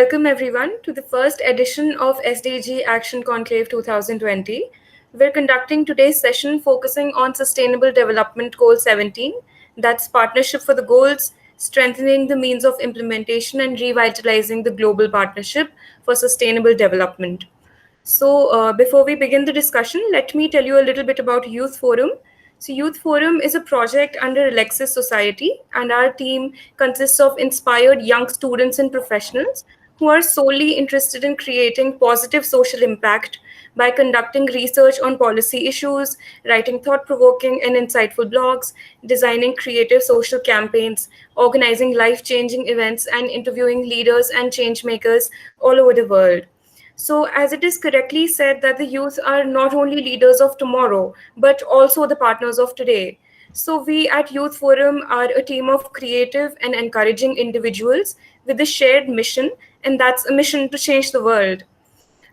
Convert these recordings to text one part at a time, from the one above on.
welcome everyone to the first edition of SDG Action Conclave 2020. We're conducting today's session focusing on Sustainable Development Goal 17, that's Partnership for the Goals, Strengthening the Means of Implementation and Revitalizing the Global Partnership for Sustainable Development. So, before we begin the discussion, let me tell you a little bit about Youth Forum. So, Youth Forum is a project under Alexis Society, and our team consists of inspired young students and professionals who are solely interested in creating positive social impact by conducting research on policy issues, writing thought provoking and insightful blogs, designing creative social campaigns, organizing life changing events, and interviewing leaders and change makers all over the world. So, as it is correctly said that the youth are not only leaders of tomorrow, but also the partners of today. So, we at Youth Forum are a team of creative and encouraging individuals with a shared mission, and that's a mission to change the world.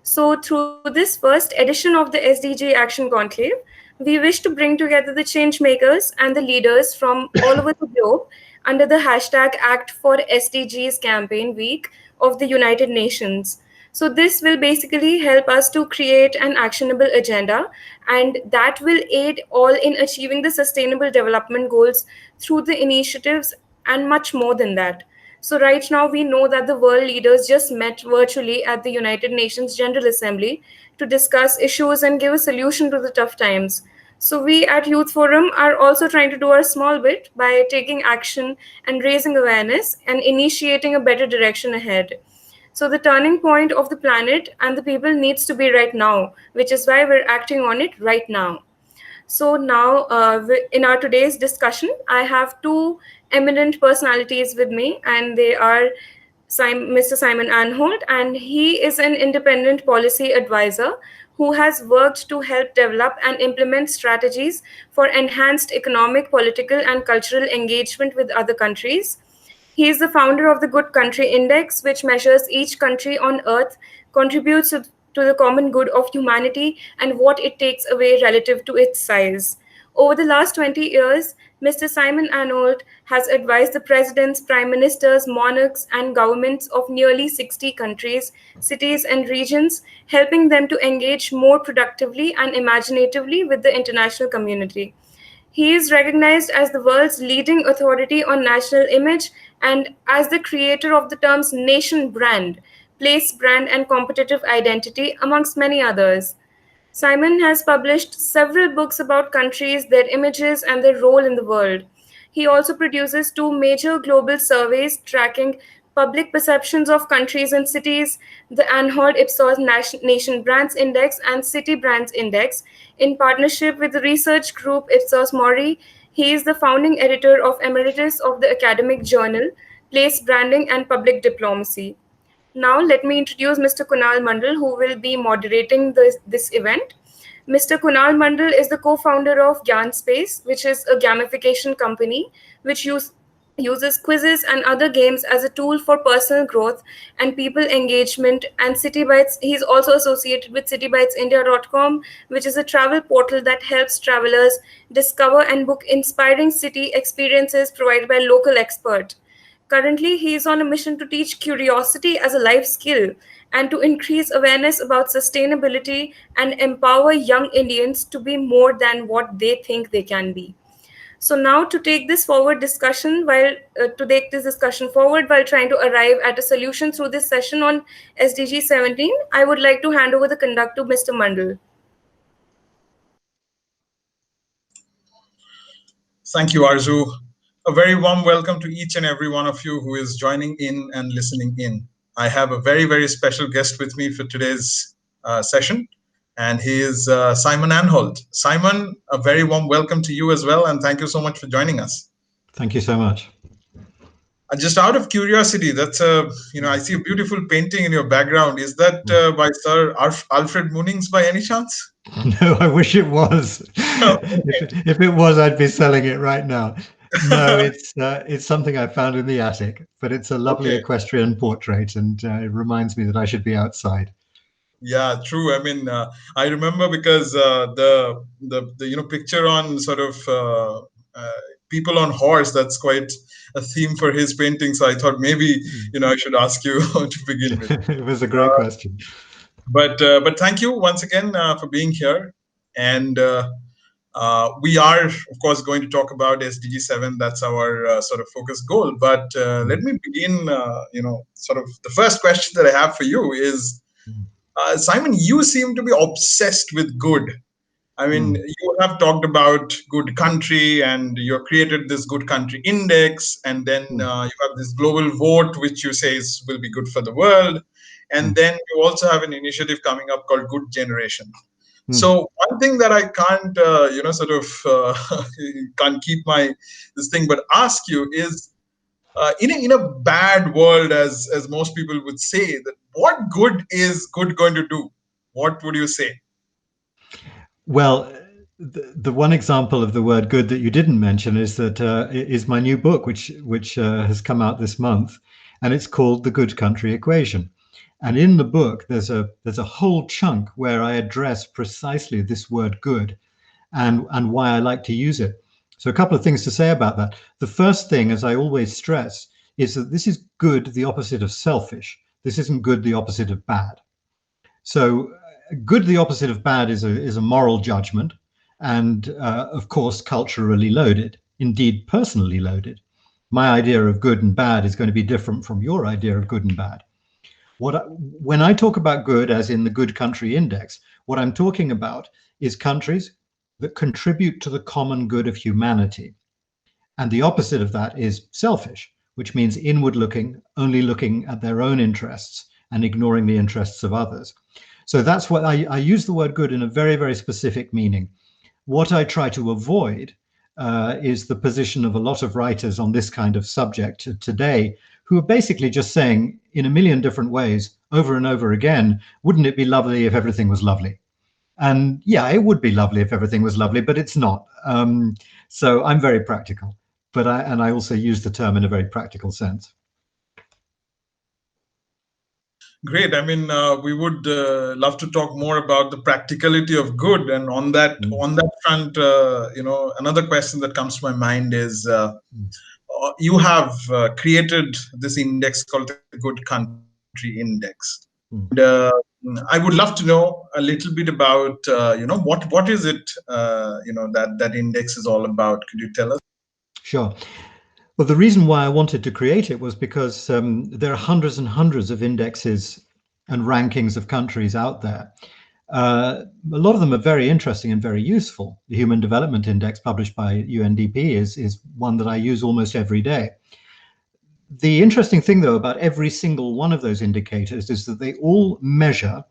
So, through this first edition of the SDG Action Conclave, we wish to bring together the change makers and the leaders from all over the globe under the hashtag Act for SDGs campaign week of the United Nations. So, this will basically help us to create an actionable agenda, and that will aid all in achieving the sustainable development goals through the initiatives and much more than that. So, right now, we know that the world leaders just met virtually at the United Nations General Assembly to discuss issues and give a solution to the tough times. So, we at Youth Forum are also trying to do our small bit by taking action and raising awareness and initiating a better direction ahead. So the turning point of the planet and the people needs to be right now, which is why we're acting on it right now. So now, in our today's discussion, I have two eminent personalities with me, and they are Mr. Simon Anholt, and he is an independent policy advisor who has worked to help develop and implement strategies for enhanced economic, political, and cultural engagement with other countries. He is the founder of the Good Country Index, which measures each country on earth contributes to the common good of humanity and what it takes away relative to its size. Over the last 20 years, Mr. Simon Anholt has advised the presidents, prime ministers, monarchs, and governments of nearly 60 countries, cities, and regions, helping them to engage more productively and imaginatively with the international community. He is recognized as the world's leading authority on national image and as the creator of the terms nation brand, place brand, and competitive identity, amongst many others. Simon has published several books about countries, their images, and their role in the world. He also produces two major global surveys tracking public perceptions of countries and cities, the Anholt Ipsos Nation Brands Index and City Brands Index, in partnership with the research group Ipsos Mori. He is the founding editor of Emeritus of the academic journal, Place Branding and Public Diplomacy. Now, let me introduce Mr. Kunal Mandal, who will be moderating this event. Mr. Kunal Mandal is the co-founder of Gyan Space, which is a gamification company which uses quizzes and other games as a tool for personal growth and people engagement. And CityBytes, he's also associated with citybytesindia.com, which is a travel portal that helps travelers discover and book inspiring city experiences provided by local experts. Currently, he is on a mission to teach curiosity as a life skill and to increase awareness about sustainability and empower young Indians to be more than what they think they can be. So now to take this discussion forward while trying to arrive at a solution through this session on SDG 17, I would like to hand over the conduct to Mr. Mandal. Thank you, Arzu. A very warm welcome to each and every one of you who is joining in and listening in. I have a very, very special guest with me for today's session, and he is Simon Anholt. Simon, a very warm welcome to you as well, and thank you so much for joining us. Thank you so much. Just out of curiosity, that's I see a beautiful painting in your background. Is that by Sir Alfred Munings by any chance? No, I wish it was. Okay. If it was, I'd be selling it right now. No, it's something I found in the attic, but it's a lovely equestrian portrait, and it reminds me that I should be outside. Yeah, true. I mean, I remember because the picture on sort of people on horse. That's quite a theme for his painting. So I thought maybe, I should ask you to begin with. It was a great question. But thank you once again for being here. And we are, of course, going to talk about SDG 7. That's our sort of focus goal. But let me begin, sort of the first question that I have for you is, Simon, you seem to be obsessed with good. I mean, you have talked about good country, and you created this good country index, and then you have this global vote, which you say will be good for the world. And then you also have an initiative coming up called Good Generation. So one thing that I can't, can't keep this thing, but ask you is, in a bad world, as most people would say, that what good is good going to do? What would you say? Well, the one example of the word good that you didn't mention is my new book, which has come out this month, and it's called The Good Country Equation. And in the book, there's a whole chunk where I address precisely this word good and why I like to use it. So a couple of things to say about that. The first thing, as I always stress, is that this is good, the opposite of selfish. This isn't good, the opposite of bad. So good, the opposite of bad, is a moral judgment, and of course, culturally loaded, indeed personally loaded. My idea of good and bad is going to be different from your idea of good and bad. When I talk about good, as in the Good Country Index, what I'm talking about is countries that contribute to the common good of humanity. And the opposite of that is selfish, which means inward looking, only looking at their own interests and ignoring the interests of others. So that's what I use the word good in a very, very specific meaning. What I try to avoid is the position of a lot of writers on this kind of subject today, who are basically just saying in a million different ways over and over again, wouldn't it be lovely if everything was lovely? And yeah, it would be lovely if everything was lovely, but it's not. So I'm very practical, but I also use the term in a very practical sense. Great. I mean, we would love to talk more about the practicality of good. And on that front, another question that comes to my mind is, you have created this index called the Good Country Index. And I would love to know a little bit about, what is it, that index is all about. Could you tell us? Sure. Well, the reason why I wanted to create it was because there are hundreds and hundreds of indexes and rankings of countries out there. A lot of them are very interesting and very useful. The Human Development Index published by UNDP is one that I use almost every day. The interesting thing, though, about every single one of those indicators is that they all measure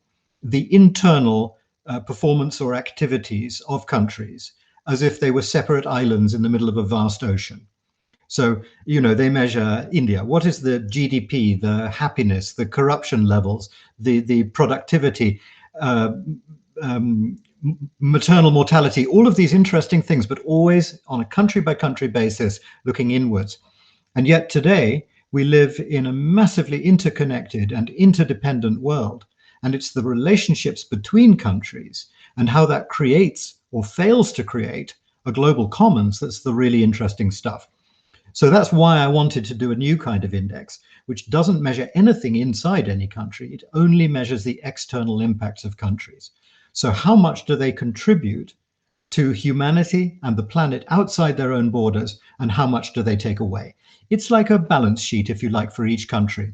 the internal performance or activities of countries as if they were separate islands in the middle of a vast ocean. So, they measure India. What is the GDP, the happiness, the corruption levels, the productivity, maternal mortality, all of these interesting things, but always on a country by country basis, looking inwards. And yet today, we live in a massively interconnected and interdependent world. And it's the relationships between countries and how that creates or fails to create a global commons that's the really interesting stuff. So that's why I wanted to do a new kind of index, which doesn't measure anything inside any country. It only measures the external impacts of countries. So how much do they contribute to humanity and the planet outside their own borders, and how much do they take away? It's like a balance sheet, if you like, for each country.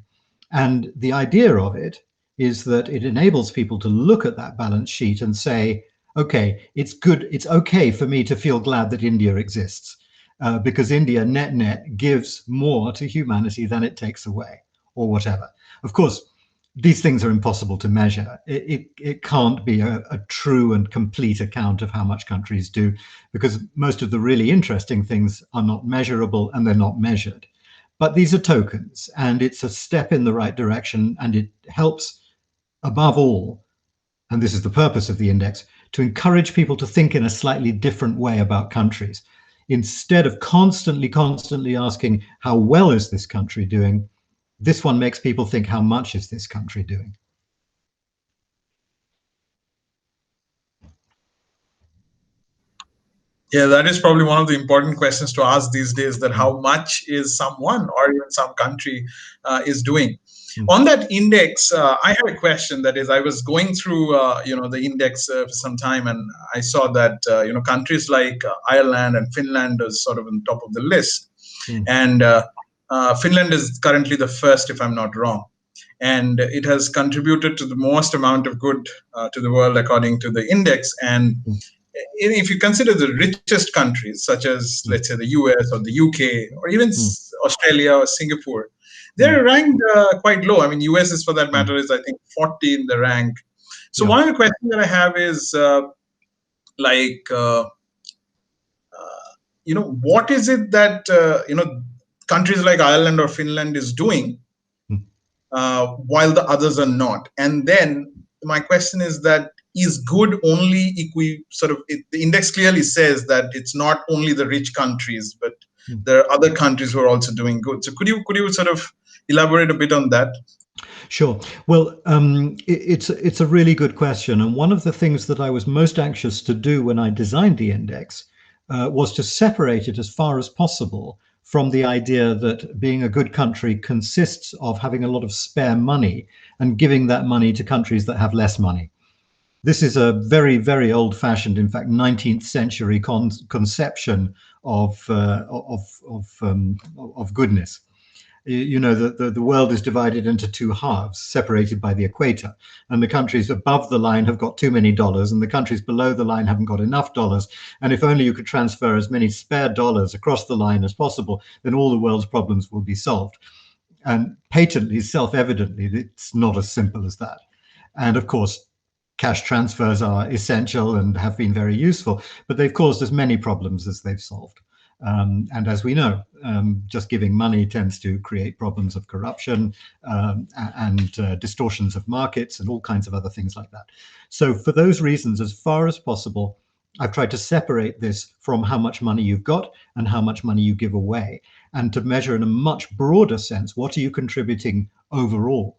And the idea of it is that it enables people to look at that balance sheet and say, okay, it's good, it's okay for me to feel glad that India exists. Because India net gives more to humanity than it takes away, or whatever. Of course, these things are impossible to measure. It can't be a true and complete account of how much countries do, because most of the really interesting things are not measurable and they're not measured. But these are tokens, and it's a step in the right direction, and it helps, above all, and this is the purpose of the index, to encourage people to think in a slightly different way about countries. Instead of constantly asking, how well is this country doing? This one makes people think, how much is this country doing? Yeah, that is probably one of the important questions to ask these days, that how much is someone or even some country is doing. On that index, I had a question. That is, I was going through, the index for some time, and I saw that, countries like Ireland and Finland is sort of on top of the list. And Finland is currently the first, if I'm not wrong. And it has contributed to the most amount of good to the world, according to the index. And if you consider the richest countries, such as, let's say, the US or the UK, or even Australia or Singapore, they're ranked quite low. I mean, US is, for that matter, is, I think, 40 in the rank. So one of the questions that I have is, what is it that, countries like Ireland or Finland is doing while the others are not? And then my question is that, is good only the index clearly says that it's not only the rich countries, but there are other countries who are also doing good. So could you sort of elaborate a bit on that? Sure. Well, it's a really good question. And one of the things that I was most anxious to do when I designed the index was to separate it as far as possible from the idea that being a good country consists of having a lot of spare money and giving that money to countries that have less money. This is a very, very old-fashioned, in fact, 19th century conception of goodness. You know, the world is divided into two halves, separated by the equator, and the countries above the line have got too many dollars, and the countries below the line haven't got enough dollars. And if only you could transfer as many spare dollars across the line as possible, then all the world's problems will be solved. And patently, self-evidently, it's not as simple as that. And of course, cash transfers are essential and have been very useful, but they've caused as many problems as they've solved. And as we know, just giving money tends to create problems of corruption and distortions of markets and all kinds of other things like that. So for those reasons, as far as possible, I've tried to separate this from how much money you've got and how much money you give away, and to measure in a much broader sense, what are you contributing overall,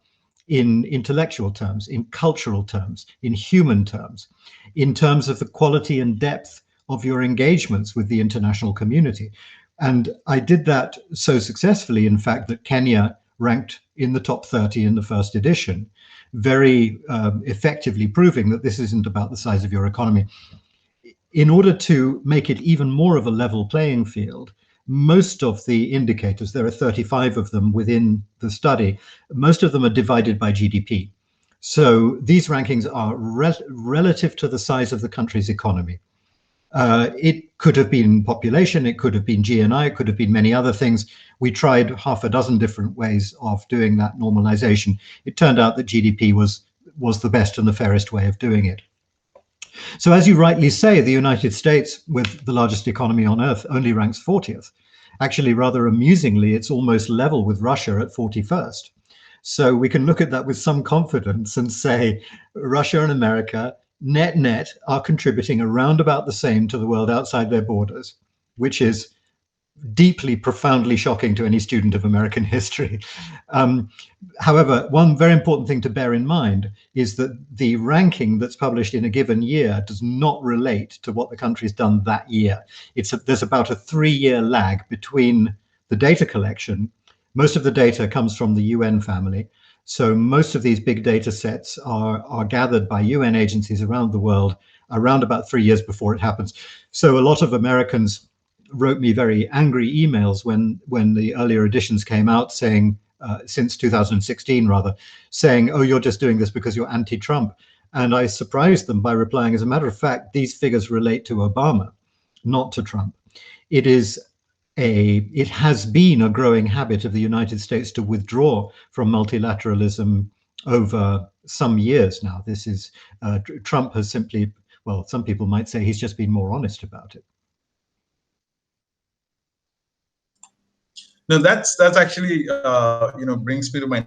in intellectual terms, in cultural terms, in human terms, in terms of the quality and depth of your engagements with the international community. And I did that so successfully, in fact, that Kenya ranked in the top 30 in the first edition, very effectively proving that this isn't about the size of your economy. In order to make it even more of a level playing field, most of the indicators, there are 35 of them within the study, most of them are divided by GDP. So these rankings are relative to the size of the country's economy. It could have been population, it could have been GNI, it could have been many other things. We tried half a dozen different ways of doing that normalization. It turned out that GDP was the best and the fairest way of doing it. So as you rightly say, the United States, with the largest economy on earth, only ranks 40th. Actually, rather amusingly, it's almost level with Russia at 41st. So we can look at that with some confidence and say Russia and America net are contributing around about the same to the world outside their borders, which is deeply, profoundly shocking to any student of American history. However, one very important thing to bear in mind is that the ranking that's published in a given year does not relate to what the country's done that year. There's about a 3-year lag between the data collection. Most of the data comes from the UN family. So most of these big data sets are gathered by UN agencies around the world around about 3 years before it happens. So a lot of Americans wrote me very angry emails when the earlier editions came out, saying, since 2016 rather, saying, oh, you're just doing this because you're anti-Trump. And I surprised them by replying, as a matter of fact, these figures relate to Obama, not to Trump. It has been a growing habit of the United States to withdraw from multilateralism over some years now. This is, Trump has simply, well, some people might say he's just been more honest about it. No, that's actually, brings me to my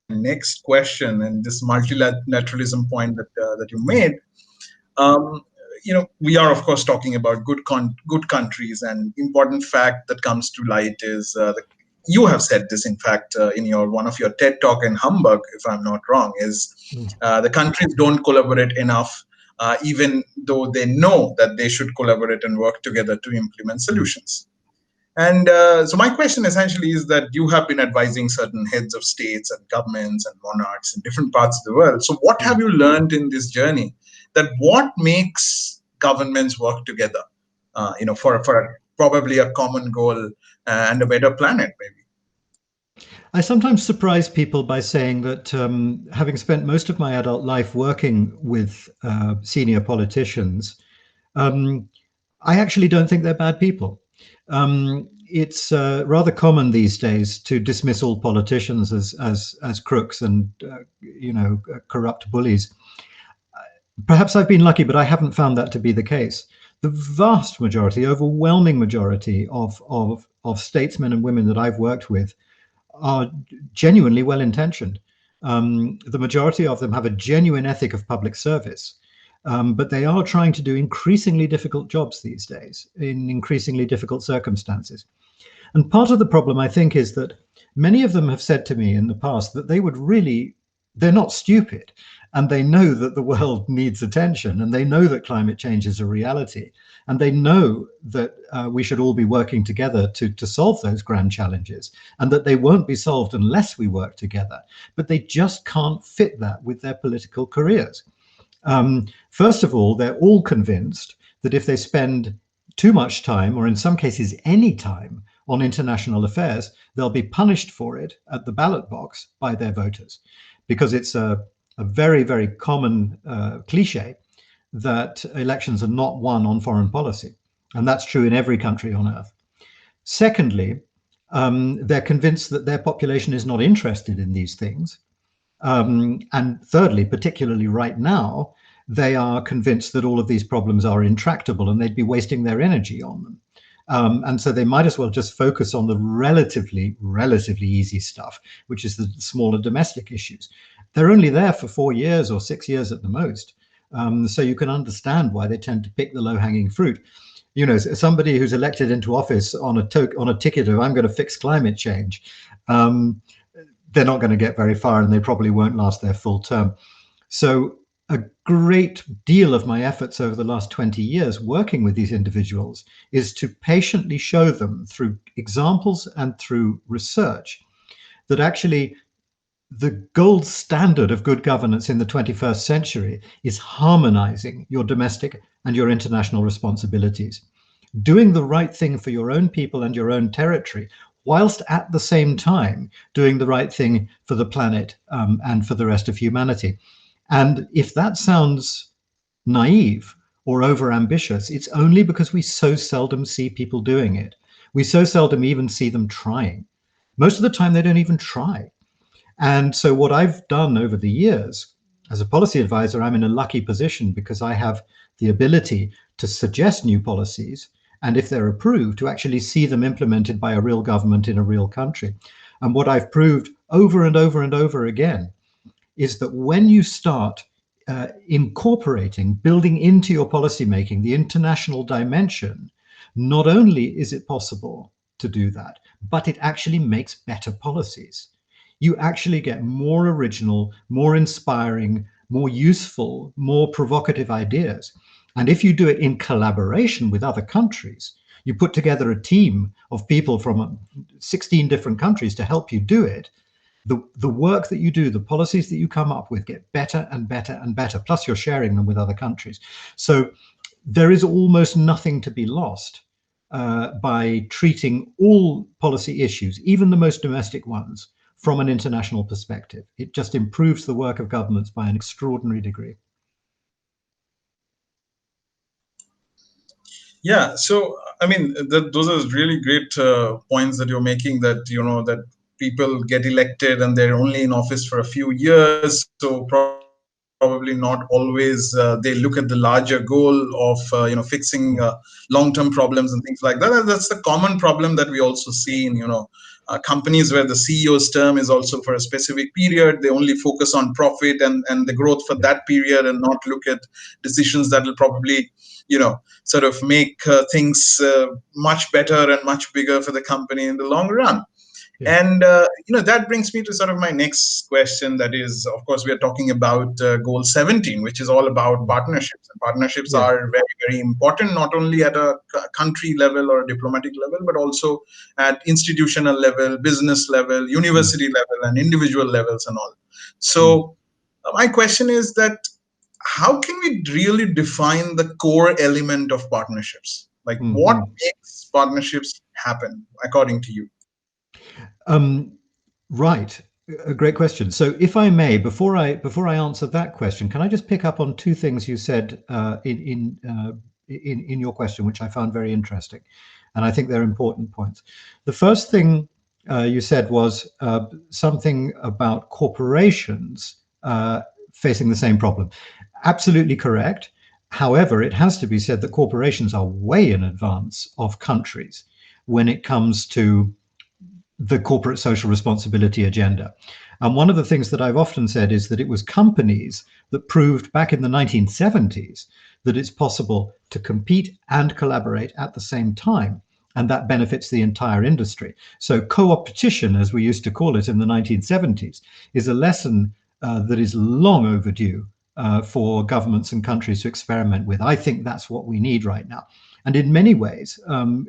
next question, and this multilateralism point that you made. We are, of course, talking about good countries, and important fact that comes to light is you have said this, in fact, in one of your TED Talk in Hamburg, if I'm not wrong, is the countries don't collaborate enough even though they know that they should collaborate and work together to implement solutions. And so my question essentially is that you have been advising certain heads of states and governments and monarchs in different parts of the world. So what have you learned in this journey, that what makes governments work together, for probably a common goal and a better planet, maybe? I sometimes surprise people by saying that having spent most of my adult life working with senior politicians, I actually don't think they're bad people. It's rather common these days to dismiss all politicians as crooks and corrupt bullies. Perhaps I've been lucky, but I haven't found that to be the case. The vast majority, overwhelming majority of statesmen and women that I've worked with are genuinely well-intentioned. The majority of them have a genuine ethic of public service, but they are trying to do increasingly difficult jobs these days in increasingly difficult circumstances. And part of the problem, I think, is that many of them have said to me in the past that they're not stupid, and they know that the world needs attention, and they know that climate change is a reality, and they know that we should all be working together to solve those grand challenges, and that they won't be solved unless we work together. But they just can't fit that with their political careers. First of all, they're all convinced that if they spend too much time, or in some cases any time, on international affairs, they'll be punished for it at the ballot box by their voters, because it's a very, very common cliche that elections are not won on foreign policy. And that's true in every country on earth. Secondly, they're convinced that their population is not interested in these things. And thirdly, particularly right now, they are convinced that all of these problems are intractable and they'd be wasting their energy on them. And so they might as well just focus on the relatively easy stuff, which is the smaller domestic issues. They're only there for 4 years or 6 years at the most. So you can understand why they tend to pick the low-hanging fruit. You know, somebody who's elected into office on a ticket of "I'm going to fix climate change," they're not going to get very far, and they probably won't last their full term. So a great deal of my efforts over the last 20 years working with these individuals is to patiently show them through examples and through research that actually the gold standard of good governance in the 21st century is harmonizing your domestic and your international responsibilities, doing the right thing for your own people and your own territory, whilst at the same time doing the right thing for the planet and for the rest of humanity. And if that sounds naive or overambitious, it's only because we so seldom see people doing it. We so seldom even see them trying. Most of the time, they don't even try. And so what I've done over the years, as a policy advisor, I'm in a lucky position because I have the ability to suggest new policies, and if they're approved, to actually see them implemented by a real government in a real country. And what I've proved over and over and over again is that when you start incorporating, building into your policymaking the international dimension, not only is it possible to do that, but it actually makes better policies. You actually get more original, more inspiring, more useful, more provocative ideas. And if you do it in collaboration with other countries, you put together a team of people from 16 different countries to help you do it, the work that you do, the policies that you come up with get better and better and better, plus you're sharing them with other countries. So there is almost nothing to be lost by treating all policy issues, even the most domestic ones, from an international perspective. It just improves the work of governments by an extraordinary degree. Yeah, so I mean, those are really great points that you're making, that, you know, that people get elected and they're only in office for a few years, so probably not always they look at the larger goal of fixing long-term problems and things like that. That's the common problem that we also see in companies where the CEO's term is also for a specific period. They only focus on profit and the growth for that period, and not look at decisions that will probably sort of make things much better and much bigger for the company in the long run. Yeah. And that brings me to sort of my next question. That is, of course, we are talking about Goal 17, which is all about partnerships. And partnerships Yeah. are very, very important, not only at a country level or a diplomatic level, but also at institutional level, business level, university level, and individual levels and all. So my question is that how can we really define the core element of partnerships? Like, what makes partnerships happen, according to you? Right. A great question. So, if I may, before I answer that question, can I just pick up on two things you said in your question, which I found very interesting, and I think they're important points. The first thing you said was something about corporations facing the same problem. Absolutely correct. However, it has to be said that corporations are way in advance of countries when it comes to the corporate social responsibility agenda. And one of the things that I've often said is that it was companies that proved back in the 1970s that it's possible to compete and collaborate at the same time. And that benefits the entire industry. So co-opetition, as we used to call it in the 1970s, is a lesson that is long overdue for governments and countries to experiment with. I think that's what we need right now. And in many ways,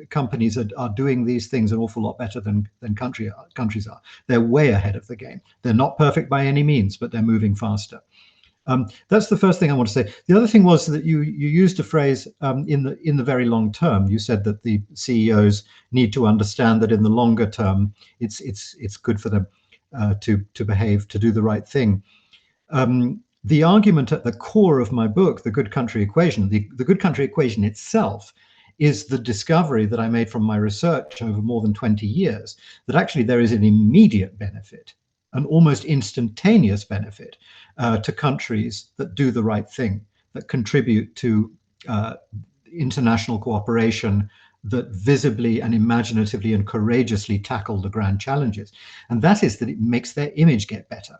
companies are doing these things an awful lot better than countries are. They're way ahead of the game. They're not perfect by any means, but they're moving faster. That's the first thing I want to say. The other thing was that you used a phrase in the very long term. You said that the CEOs need to understand that in the longer term, it's good for them to behave, to do the right thing. The argument at the core of my book, The Good Country Equation, the Good Country Equation itself is the discovery that I made from my research over more than 20 years, that actually there is an immediate benefit, an almost instantaneous benefit to countries that do the right thing, that contribute to international cooperation, that visibly and imaginatively and courageously tackle the grand challenges. And that is that it makes their image get better.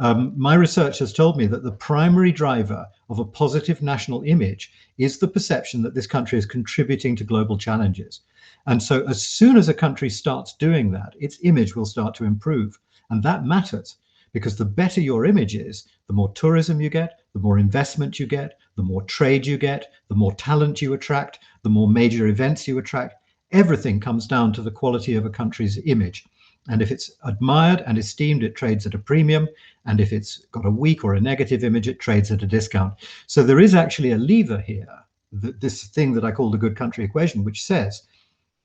My research has told me that the primary driver of a positive national image is the perception that this country is contributing to global challenges. And so as soon as a country starts doing that, its image will start to improve. And that matters, because the better your image is, the more tourism you get, the more investment you get, the more trade you get, the more talent you attract, the more major events you attract. Everything comes down to the quality of a country's image. And if it's admired and esteemed, it trades at a premium. And if it's got a weak or a negative image, it trades at a discount. So there is actually a lever here, this thing that I call the Good Country Equation, which says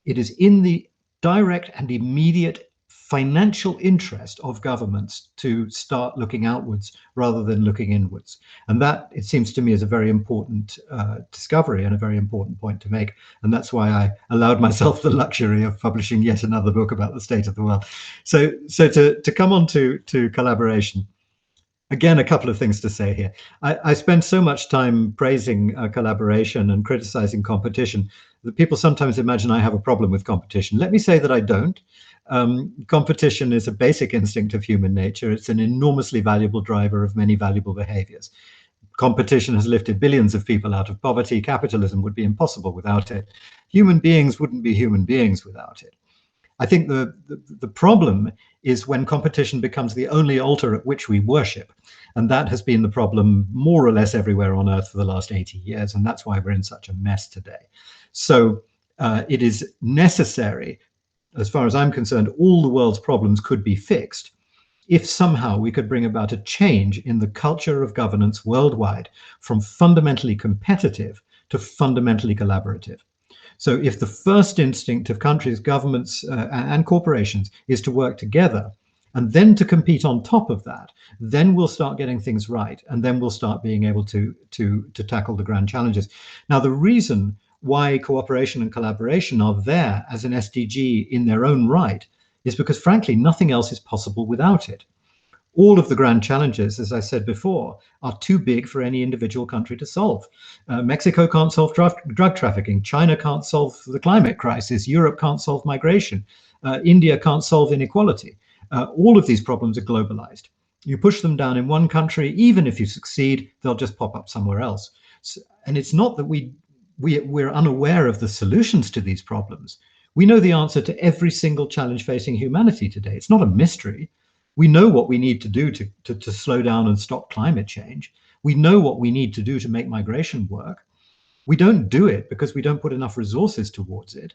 it is in the direct and immediate financial interest of governments to start looking outwards rather than looking inwards. And that, it seems to me, is a very important discovery and a very important point to make. And that's why I allowed myself the luxury of publishing yet another book about the state of the world. So to come on to collaboration, again, a couple of things to say here. I spend so much time praising collaboration and criticizing competition that people sometimes imagine I have a problem with competition. Let me say that I don't. Competition is a basic instinct of human nature. It's an enormously valuable driver of many valuable behaviors. Competition has lifted billions of people out of poverty. Capitalism would be impossible without it. Human beings wouldn't be human beings without it. I think the problem is when competition becomes the only altar at which we worship. And that has been the problem more or less everywhere on Earth for the last 80 years. And that's why we're in such a mess today. So it is necessary, as far as I'm concerned, all the world's problems could be fixed if somehow we could bring about a change in the culture of governance worldwide from fundamentally competitive to fundamentally collaborative. So if the first instinct of countries, governments, and corporations is to work together and then to compete on top of that, then we'll start getting things right. And then we'll start being able to tackle the grand challenges. Now, the reason why cooperation and collaboration are there as an SDG in their own right is because, frankly, nothing else is possible without it. All of the grand challenges, as I said before, are too big for any individual country to solve. Mexico can't solve drug trafficking. China can't solve the climate crisis. Europe can't solve migration. India can't solve inequality. All of these problems are globalized. You push them down in one country, even if you succeed, they'll just pop up somewhere else. And it's not that we're unaware of the solutions to these problems. We know the answer to every single challenge facing humanity today. It's not a mystery. We know what we need to do to slow down and stop climate change. We know what we need to do to make migration work. We don't do it because we don't put enough resources towards it,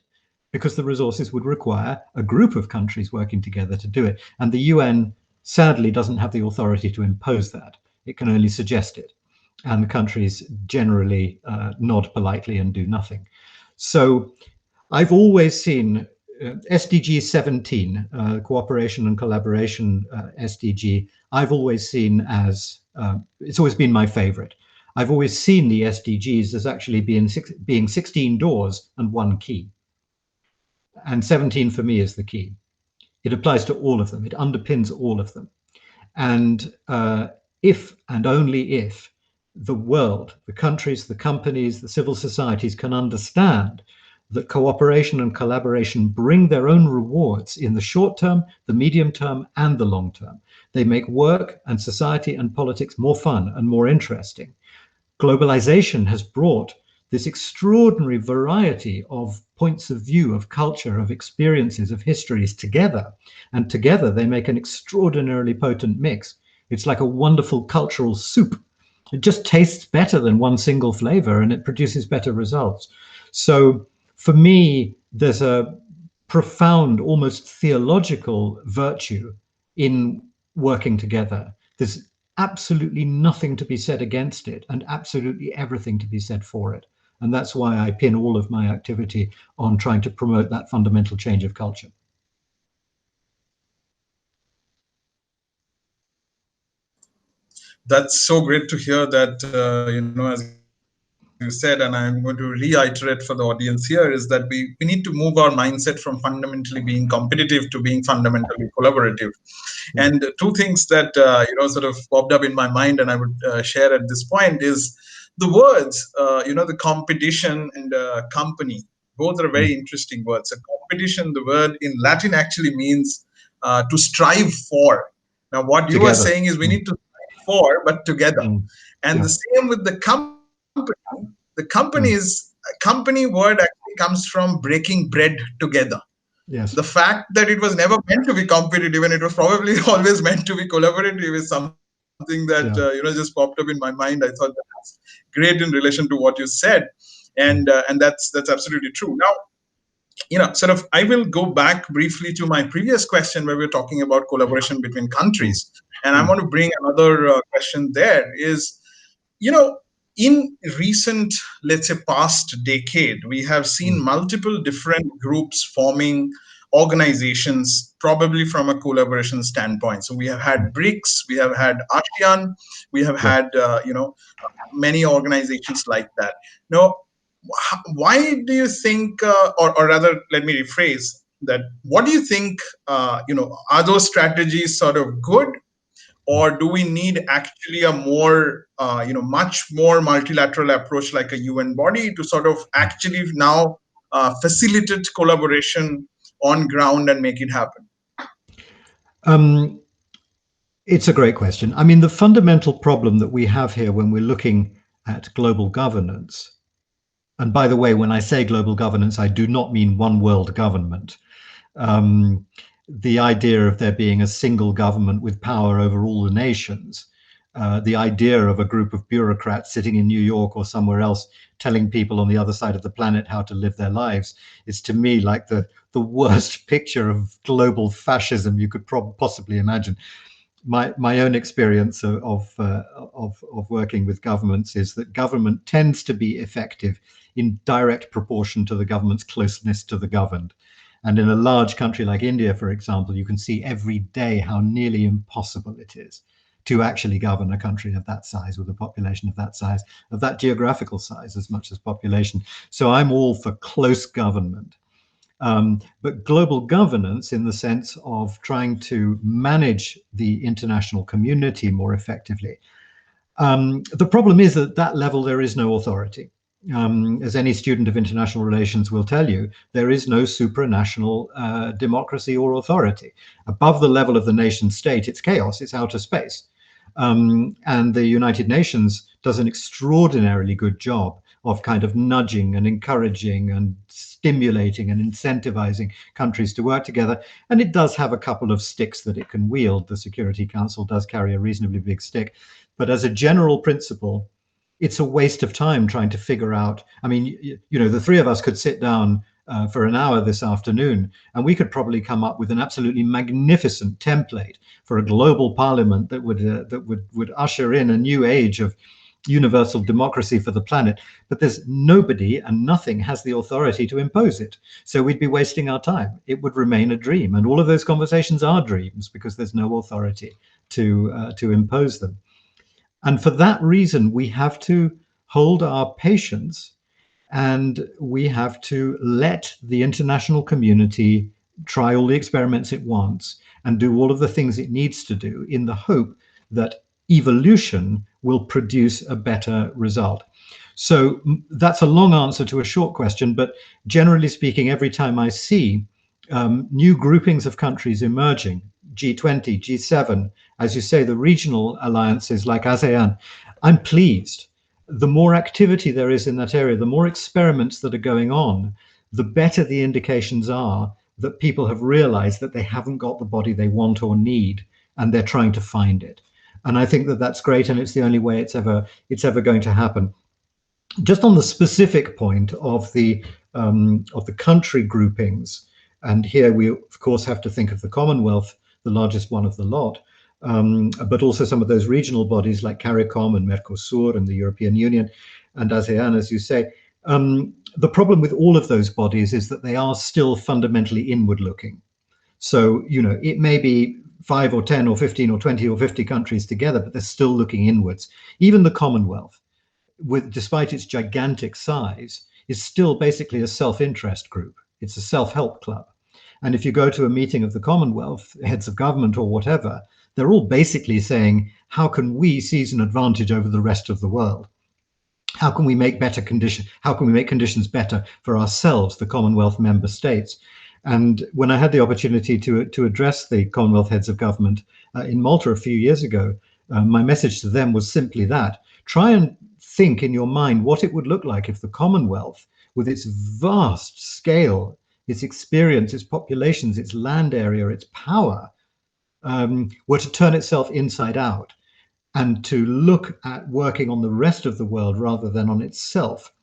because the resources would require a group of countries working together to do it. And the UN sadly doesn't have the authority to impose that. It can only suggest it. And the countries generally nod politely and do nothing. So I've always seen SDG 17, cooperation and collaboration SDG, I've always seen as, it's always been my favorite. I've always seen the SDGs as actually being 16 doors and one key. And 17 for me is the key. It applies to all of them. It underpins all of them. And if and only if the world, the countries, the companies, the civil societies can understand that cooperation and collaboration bring their own rewards in the short term, the medium term, and the long term. They make work and society and politics more fun and more interesting. Globalization has brought this extraordinary variety of points of view, of culture, of experiences, of histories together. And together they make an extraordinarily potent mix. It's like a wonderful cultural soup. It just tastes better than one single flavor, and it produces better results. So for me, there's a profound, almost theological virtue in working together. There's absolutely nothing to be said against it, and absolutely everything to be said for it. And that's why I pin all of my activity on trying to promote that fundamental change of culture. That's so great to hear that, as you said, and I'm going to reiterate for the audience here, is that we need to move our mindset from fundamentally being competitive to being fundamentally collaborative. And two things that, sort of popped up in my mind and I would share at this point is the words, the competition and company. Both are very interesting words. A competition, the word in Latin actually means to strive for. Now, what you are saying is we need to strive for, but together. And the same with the company. The company word actually comes from breaking bread together. Yes. The fact that it was never meant to be competitive and it was probably always meant to be collaborative is something that just popped up in my mind. I thought that's great in relation to what you said, and that's absolutely true. Now, sort of, I will go back briefly to my previous question where we were talking about collaboration between countries, and I want to bring another question there. Is in recent, let's say, past decade, we have seen multiple different groups forming organizations, probably from a collaboration standpoint. So we have had BRICS, we have had ASEAN, we have had, many organizations like that. Now, why do you think, or rather, let me rephrase that, what do you think, are those strategies sort of good? Or do we need actually a more, much more multilateral approach like a UN body to sort of actually now facilitate collaboration on ground and make it happen? It's a great question. I mean, the fundamental problem that we have here when we're looking at global governance, and by the way, when I say global governance, I do not mean one world government. The idea of there being a single government with power over all the nations, the idea of a group of bureaucrats sitting in New York or somewhere else telling people on the other side of the planet how to live their lives, is to me like the worst picture of global fascism you could possibly imagine. My own experience of working with governments is that government tends to be effective in direct proportion to the government's closeness to the governed. And in a large country like India, for example, you can see every day how nearly impossible it is to actually govern a country of that size, with a population of that size, of that geographical size as much as population. So I'm all for close government. But global governance, in the sense of trying to manage the international community more effectively, the problem is that at that level there is no authority. As any student of international relations will tell you, there is no supranational democracy or authority. Above the level of the nation state, it's chaos, it's outer space. And the United Nations does an extraordinarily good job of kind of nudging and encouraging and stimulating and incentivizing countries to work together. And it does have a couple of sticks that it can wield. The Security Council does carry a reasonably big stick. But as a general principle, it's a waste of time trying to figure out. I mean, you know, the three of us could sit down for an hour this afternoon, and we could probably come up with an absolutely magnificent template for a global parliament that would usher in a new age of universal democracy for the planet. But there's nobody and nothing has the authority to impose it. So we'd be wasting our time. It would remain a dream, and all of those conversations are dreams because there's no authority to impose them. And for that reason, we have to hold our patience, and we have to let the international community try all the experiments it wants and do all of the things it needs to do in the hope that evolution will produce a better result. So that's a long answer to a short question, but generally speaking, every time I see new groupings of countries emerging, G20, G7, as you say, the regional alliances like ASEAN, I'm pleased. The more activity there is in that area, the more experiments that are going on, the better the indications are that people have realized that they haven't got the body they want or need, and they're trying to find it. And I think that that's great, and it's the only way it's ever going to happen. Just on the specific point of the country groupings, and here we of course have to think of the Commonwealth, the largest one of the lot, but also some of those regional bodies like CARICOM and Mercosur and the European Union and ASEAN, as you say. The problem with all of those bodies is that they are still fundamentally inward looking. So, you know, it may be 5 or 10 or 15 or 20 or 50 countries together, but they're still looking inwards. Even the Commonwealth, despite its gigantic size, is still basically a self-interest group. It's a self-help club. And if you go to a meeting of the Commonwealth, heads of government or whatever, they're all basically saying, how can we seize an advantage over the rest of the world? How can we make better conditions? How can we make conditions better for ourselves, the Commonwealth member states? And when I had the opportunity to address the Commonwealth heads of government in Malta a few years ago, my message to them was simply that. Try and think in your mind what it would look like if the Commonwealth, with its vast scale, its experience, its populations, its land area, its power, were to turn itself inside out and to look at working on the rest of the world rather than on itself.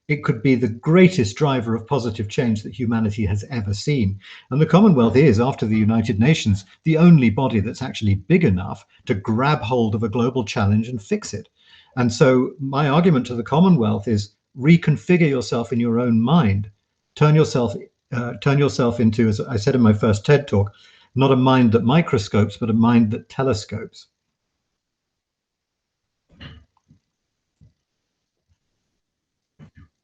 It could be the greatest driver of positive change that humanity has ever seen. And the Commonwealth is, after the United Nations, the only body that's actually big enough to grab hold of a global challenge and fix it. And so my argument to the Commonwealth is reconfigure yourself in your own mind. Turn yourself into, as I said in my first TED talk, not a mind that microscopes, but a mind that telescopes.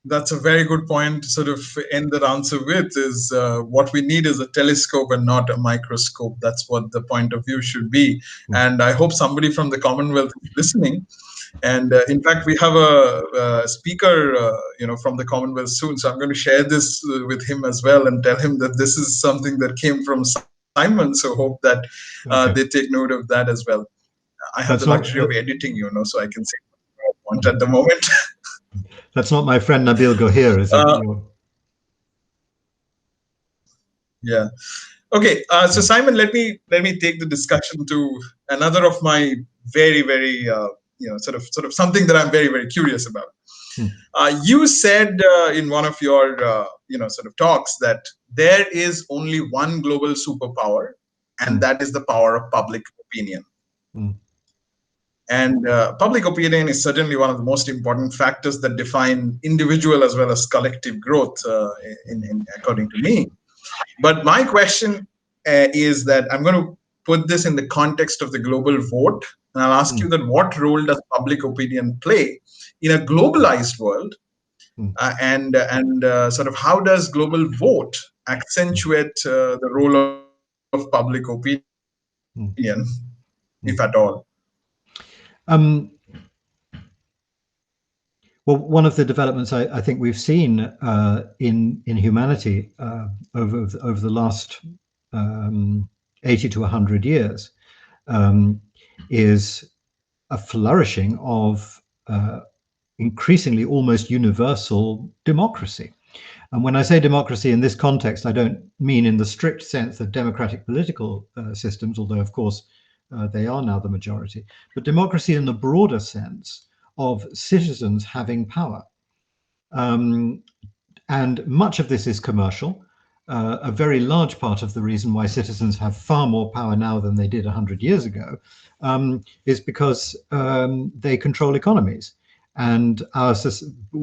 That's a very good point to sort of end that answer with, is what we need is a telescope and not a microscope. That's what the point of view should be. And I hope somebody from the Commonwealth is listening. And in fact, we have a speaker, from the Commonwealth soon. So I'm going to share this with him as well and tell him that this is something that came from Simon. So hope that they take note of that as well. I have the luxury of editing, so I can say what I want at the moment. That's not my friend Nabil Gohir, is it? Yeah. Okay. So Simon, let me take the discussion to another of my very, very sort of something that I'm very, very curious about. You said in one of your sort of talks that there is only one global superpower, and that is the power of public opinion. And public opinion is certainly one of the most important factors that define individual as well as collective growth, according to me. But my question is that I'm going to put this in the context of the global vote. And I'll ask you that what role does public opinion play in a globalized world? And sort of how does global vote accentuate the role of public opinion, if at all? Well, one of the developments I think we've seen in humanity over the last 80 to 100 years is a flourishing of increasingly almost universal democracy. And when I say democracy in this context, I don't mean in the strict sense of democratic political systems, although of course they are now the majority, but democracy in the broader sense of citizens having power. And much of this is commercial. A very large part of the reason why citizens have far more power now than they did 100 years ago is because they control economies and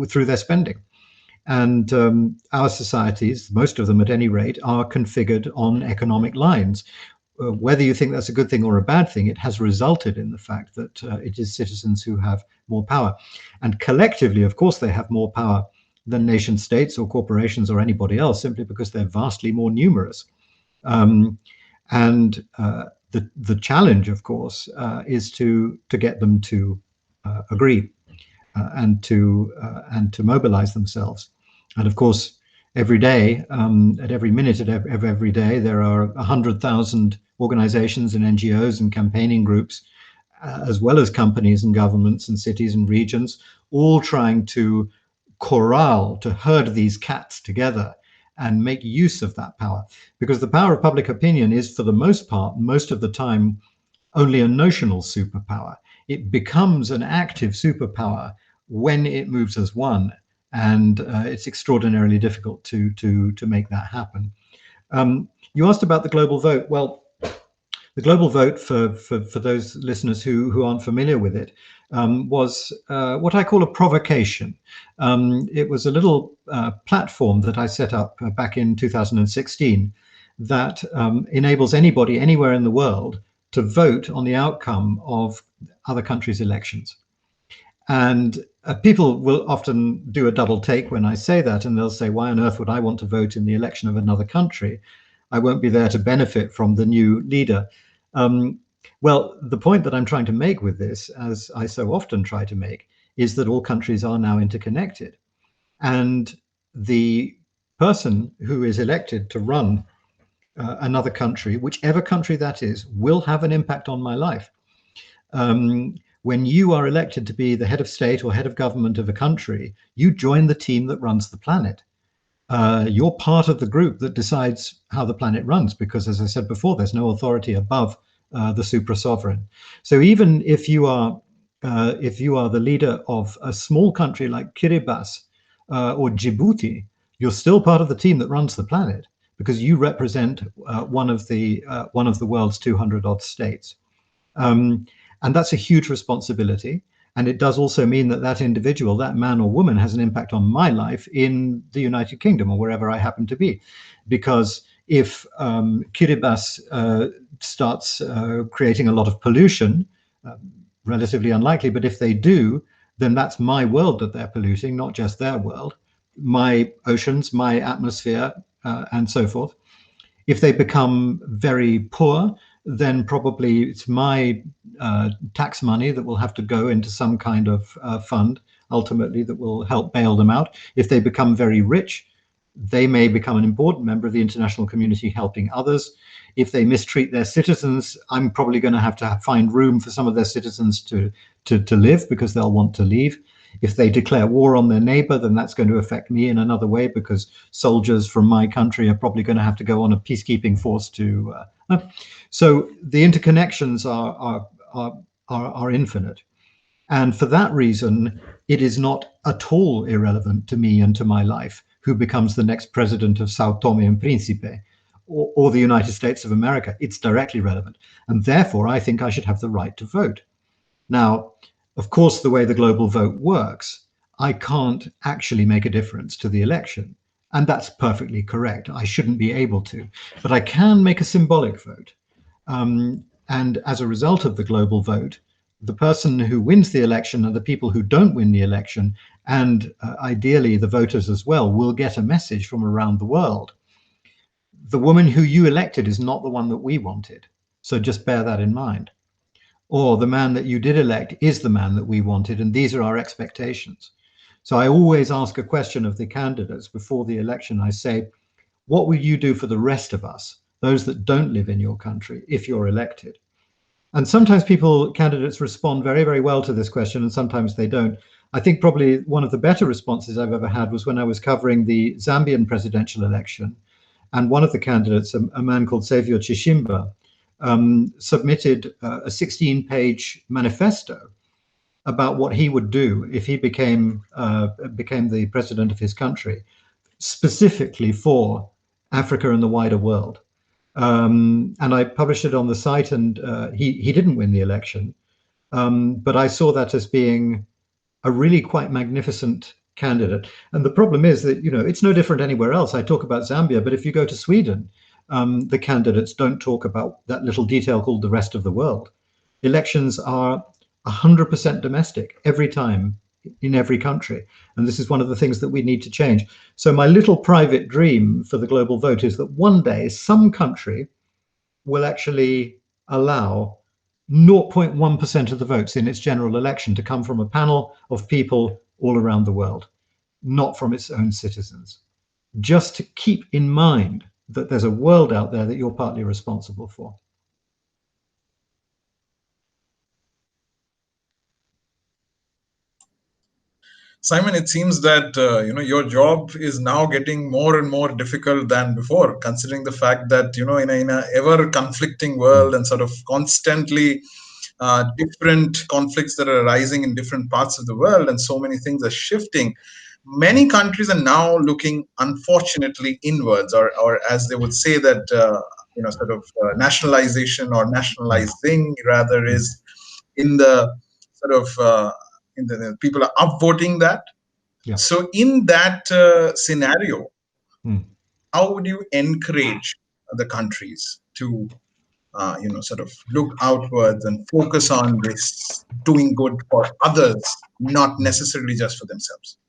through their spending. And our societies, most of them at any rate, are configured on economic lines. Whether you think that's a good thing or a bad thing, it has resulted in the fact that it is citizens who have more power. And collectively, of course, they have more power than nation states or corporations or anybody else, simply because they're vastly more numerous. The challenge, of course, is to get them to agree and to mobilize themselves. And of course, every day, at every minute of every day, there are 100,000 organizations and NGOs and campaigning groups, as well as companies and governments and cities and regions, all trying to corral, to herd these cats together and make use of that power. Because the power of public opinion is, for the most part, most of the time, only a notional superpower. It becomes an active superpower when it moves as one. And it's extraordinarily difficult to make that happen. You asked about the global vote. Well, the global vote, for those listeners who aren't familiar with it, was what I call a provocation. It was a little platform that I set up back in 2016 that enables anybody anywhere in the world to vote on the outcome of other countries' elections. And people will often do a double take when I say that, and they'll say, why on earth would I want to vote in the election of another country? I won't be there to benefit from the new leader. Well, the point that I'm trying to make with this, as I so often try to make, is that all countries are now interconnected. And the person who is elected to run another country, whichever country that is, will have an impact on my life. When you are elected to be the head of state or head of government of a country, you join the team that runs the planet. You're part of the group that decides how the planet runs, because, as I said before, there's no authority above the supra-sovereign. So even if you are the leader of a small country like Kiribati or Djibouti, you're still part of the team that runs the planet, because you represent one of the world's 200-odd states. And that's a huge responsibility. And it does also mean that that individual, that man or woman, has an impact on my life in the United Kingdom or wherever I happen to be. Because if Kiribati starts creating a lot of pollution, relatively unlikely, but if they do, then that's my world that they're polluting, not just their world, my oceans, my atmosphere, and so forth. If they become very poor, then probably it's my tax money that will have to go into some kind of fund, ultimately, that will help bail them out. If they become very rich, they may become an important member of the international community helping others. If they mistreat their citizens, I'm probably going to have find room for some of their citizens to live, because they'll want to leave. If they declare war on their neighbor, then that's going to affect me in another way, because soldiers from my country are probably going to have to go on a peacekeeping force to. So the interconnections are infinite. And for that reason, it is not at all irrelevant to me and to my life who becomes the next president of Sao Tome and Principe or the United States of America. It's directly relevant. And therefore, I think I should have the right to vote. Now, of course, the way the global vote works, I can't actually make a difference to the election. And that's perfectly correct. I shouldn't be able to. But I can make a symbolic vote. And as a result of the global vote, the person who wins the election and the people who don't win the election, and ideally the voters as well, will get a message from around the world. The woman who you elected is not the one that we wanted. So just bear that in mind. Or the man that you did elect is the man that we wanted, and these are our expectations. So I always ask a question of the candidates before the election. I say, what will you do for the rest of us, those that don't live in your country, if you're elected? And sometimes candidates respond very, very well to this question, and sometimes they don't. I think probably one of the better responses I've ever had was when I was covering the Zambian presidential election, and one of the candidates, a man called Saviour Chishimba, submitted a 16-page manifesto about what he would do if he became the president of his country, specifically for Africa and the wider world. And I published it on the site, and he didn't win the election. But I saw that as being a really quite magnificent candidate. And the problem is that, it's no different anywhere else. I talk about Zambia, but if you go to Sweden, the candidates don't talk about that little detail called the rest of the world. Elections are 100% domestic every time in every country. And this is one of the things that we need to change. So my little private dream for the global vote is that one day some country will actually allow 0.1% of the votes in its general election to come from a panel of people all around the world, not from its own citizens. Just to keep in mind that there's a world out there that you're partly responsible for. Simon, it seems that your job is now getting more and more difficult than before, considering the fact that in a ever conflicting world and sort of constantly different conflicts that are arising in different parts of the world, and so many things are shifting. Many countries are now looking, unfortunately, inwards, or as they would say that nationalization or nationalizing rather is in the sort of people are upvoting that. Yeah. So in that scenario, how would you encourage the countries to sort of look outwards and focus on this doing good for others, not necessarily just for themselves?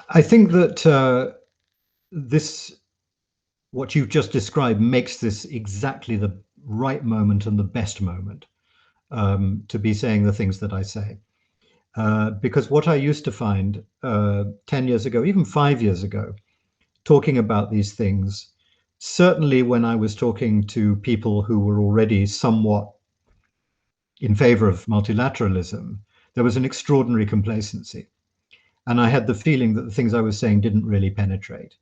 I think that what you've just described makes this exactly the right moment and the best moment to be saying the things that I say. Because what I used to find 10 years ago, even 5 years ago, talking about these things, certainly when I was talking to people who were already somewhat in favor of multilateralism, there was an extraordinary complacency. And I had the feeling that the things I was saying didn't really penetrate.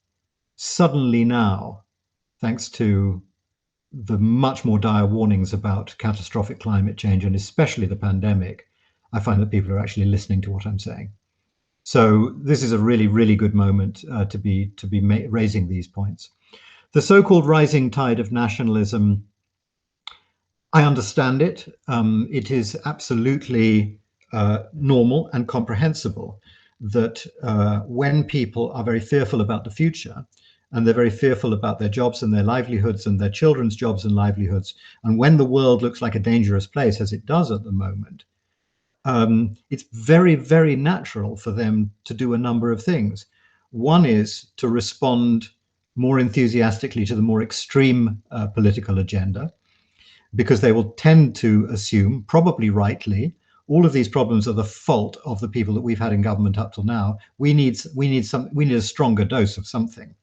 Suddenly now, thanks to the much more dire warnings about catastrophic climate change and especially the pandemic, I find that people are actually listening to what I'm saying. So this is a really, really good moment to be raising these points. The so-called rising tide of nationalism, I understand it. It is absolutely normal and comprehensible that when people are very fearful about the future, and they're very fearful about their jobs and their livelihoods and their children's jobs and livelihoods, and when the world looks like a dangerous place, as it does at the moment, it's very, very natural for them to do a number of things. One is to respond more enthusiastically to the more extreme political agenda, because they will tend to assume, probably rightly, all of these problems are the fault of the people that we've had in government up till now. We need a stronger dose of something.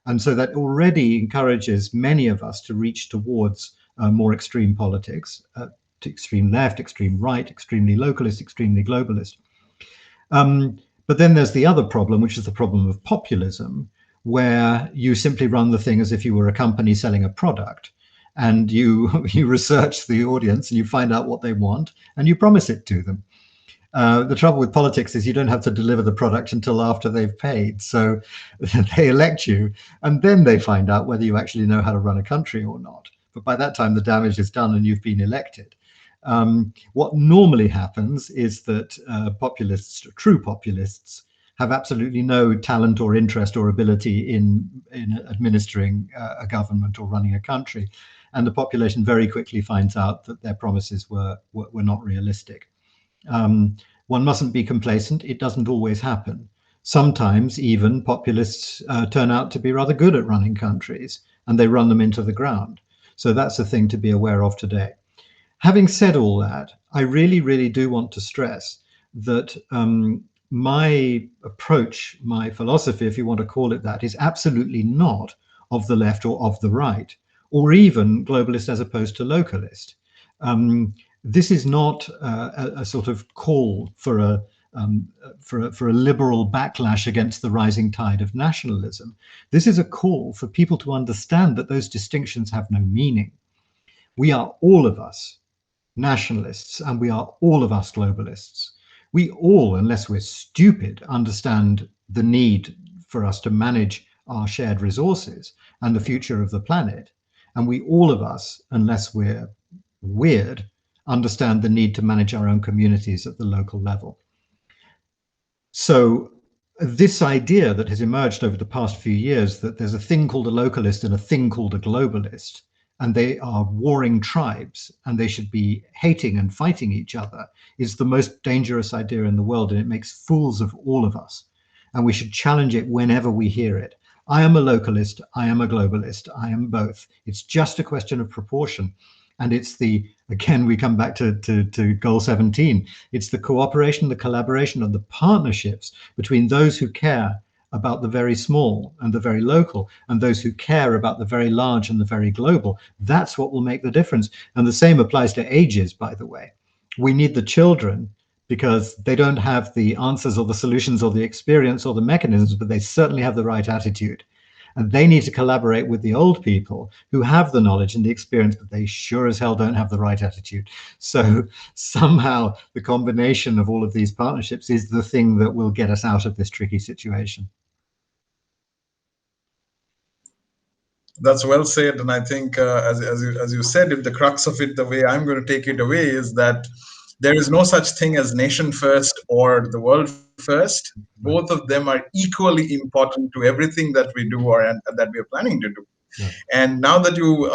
And so that already encourages many of us to reach towards more extreme politics, to extreme left, extreme right, extremely localist, extremely globalist. But then there's the other problem, which is the problem of populism, where you simply run the thing as if you were a company selling a product, and you research the audience and you find out what they want and you promise it to them. The trouble with politics is you don't have to deliver the product until after they've paid. So they elect you and then they find out whether you actually know how to run a country or not. But by that time, the damage is done and you've been elected. What normally happens is that populists, true populists, have absolutely no talent or interest or ability in administering a government or running a country. And the population very quickly finds out that their promises were not realistic. One mustn't be complacent. It doesn't always happen. Sometimes even populists turn out to be rather good at running countries, and they run them into the ground. So that's a thing to be aware of today. Having said all that, I really, really do want to stress that my approach, my philosophy, if you want to call it that, is absolutely not of the left or of the right, or even globalist as opposed to localist. This is not a sort of call for a liberal backlash against the rising tide of nationalism. This is a call for people to understand that those distinctions have no meaning. We are all of us nationalists, and we are all of us globalists. We all, unless we're stupid, understand the need for us to manage our shared resources and the future of the planet. And we all of us, unless we're weird, understand the need to manage our own communities at the local level. So this idea that has emerged over the past few years that there's a thing called a localist and a thing called a globalist, and they are warring tribes and they should be hating and fighting each other, is the most dangerous idea in the world, and it makes fools of all of us. And we should challenge it whenever we hear it. I am a localist, I am a globalist, I am both. It's just a question of proportion. And it's again, we come back to goal 17. It's the cooperation, the collaboration, and the partnerships between those who care about the very small and the very local, and those who care about the very large and the very global. That's what will make the difference. And the same applies to ages, by the way. We need the children because they don't have the answers or the solutions or the experience or the mechanisms, but they certainly have the right attitude. And they need to collaborate with the old people who have the knowledge and the experience, but they sure as hell don't have the right attitude. So somehow the combination of all of these partnerships is the thing that will get us out of this tricky situation. That's well said. And I think, as you said, if the crux of it, the way I'm going to take it away, is that there is no such thing as nation first or the world first. Both of them are equally important to everything that we do or that we are planning to do. Yeah. And now that you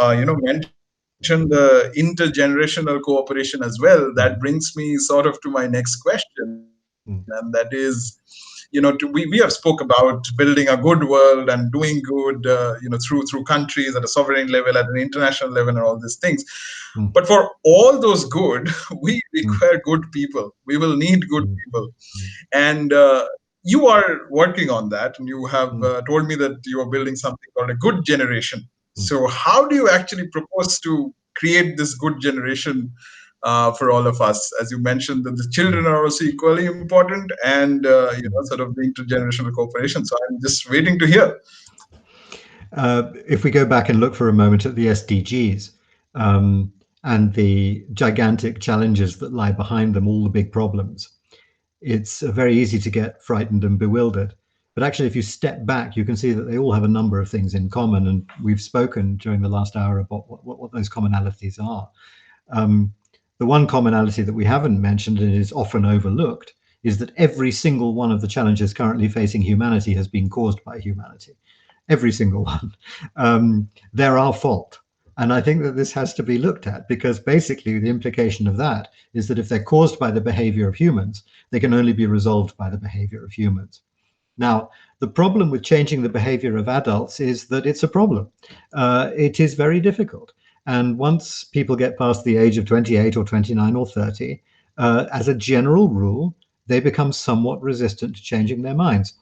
mentioned the intergenerational cooperation as well, that brings me sort of to my next question, and that is, we have spoke about building a good world and doing good, through countries at a sovereign level, at an international level, and all these things. But for all those good, we require good people. We will need good people, and you are working on that. And you have told me that you are building something called a good generation. So how do you actually propose to create this good generation for all of us? As you mentioned, that the children are also equally important, and sort of the intergenerational cooperation. So I'm just waiting to hear. If we go back and look for a moment at the SDGs and the gigantic challenges that lie behind them, all the big problems, it's very easy to get frightened and bewildered. But actually, if you step back, you can see that they all have a number of things in common. And we've spoken during the last hour about what those commonalities are. The one commonality that we haven't mentioned, and is often overlooked, is that every single one of the challenges currently facing humanity has been caused by humanity. Every single one. They're our fault. And I think that this has to be looked at, because basically the implication of that is that if they're caused by the behavior of humans, they can only be resolved by the behavior of humans. Now, the problem with changing the behavior of adults is that it's a problem. It is very difficult. And once people get past the age of 28 or 29 or 30, as a general rule, they become somewhat resistant to changing their minds.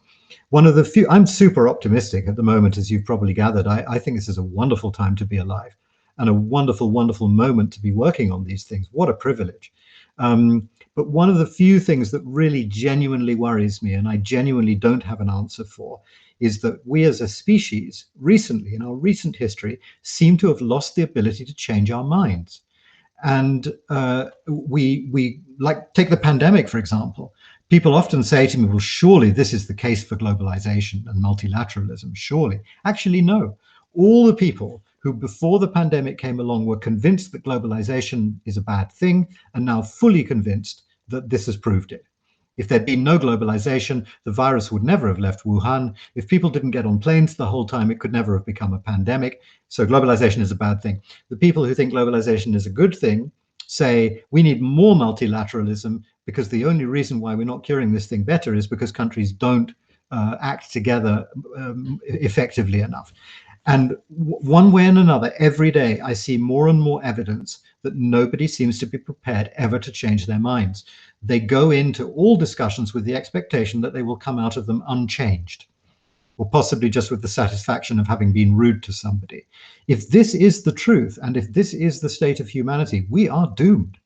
One of the few, I'm super optimistic at the moment, as you've probably gathered. I think this is a wonderful time to be alive and a wonderful, wonderful moment to be working on these things. What a privilege. But one of the few things that really genuinely worries me, and I genuinely don't have an answer for, is that we as a species recently, in our recent history, seem to have lost the ability to change our minds. And we like, take the pandemic, for example. People often say to me, well, surely this is the case for globalization and multilateralism, surely. Actually, no. All the people who before the pandemic came along were convinced that globalization is a bad thing, and now fully convinced that this has proved it. If there'd been no globalization, the virus would never have left Wuhan. If people didn't get on planes the whole time, it could never have become a pandemic. So globalization is a bad thing. The people who think globalization is a good thing say we need more multilateralism, because the only reason why we're not curing this thing better is because countries don't act together effectively enough. And one way and another, every day, I see more and more evidence that nobody seems to be prepared ever to change their minds. They go into all discussions with the expectation that they will come out of them unchanged, or possibly just with the satisfaction of having been rude to somebody. If this is the truth, and if this is the state of humanity, we are doomed.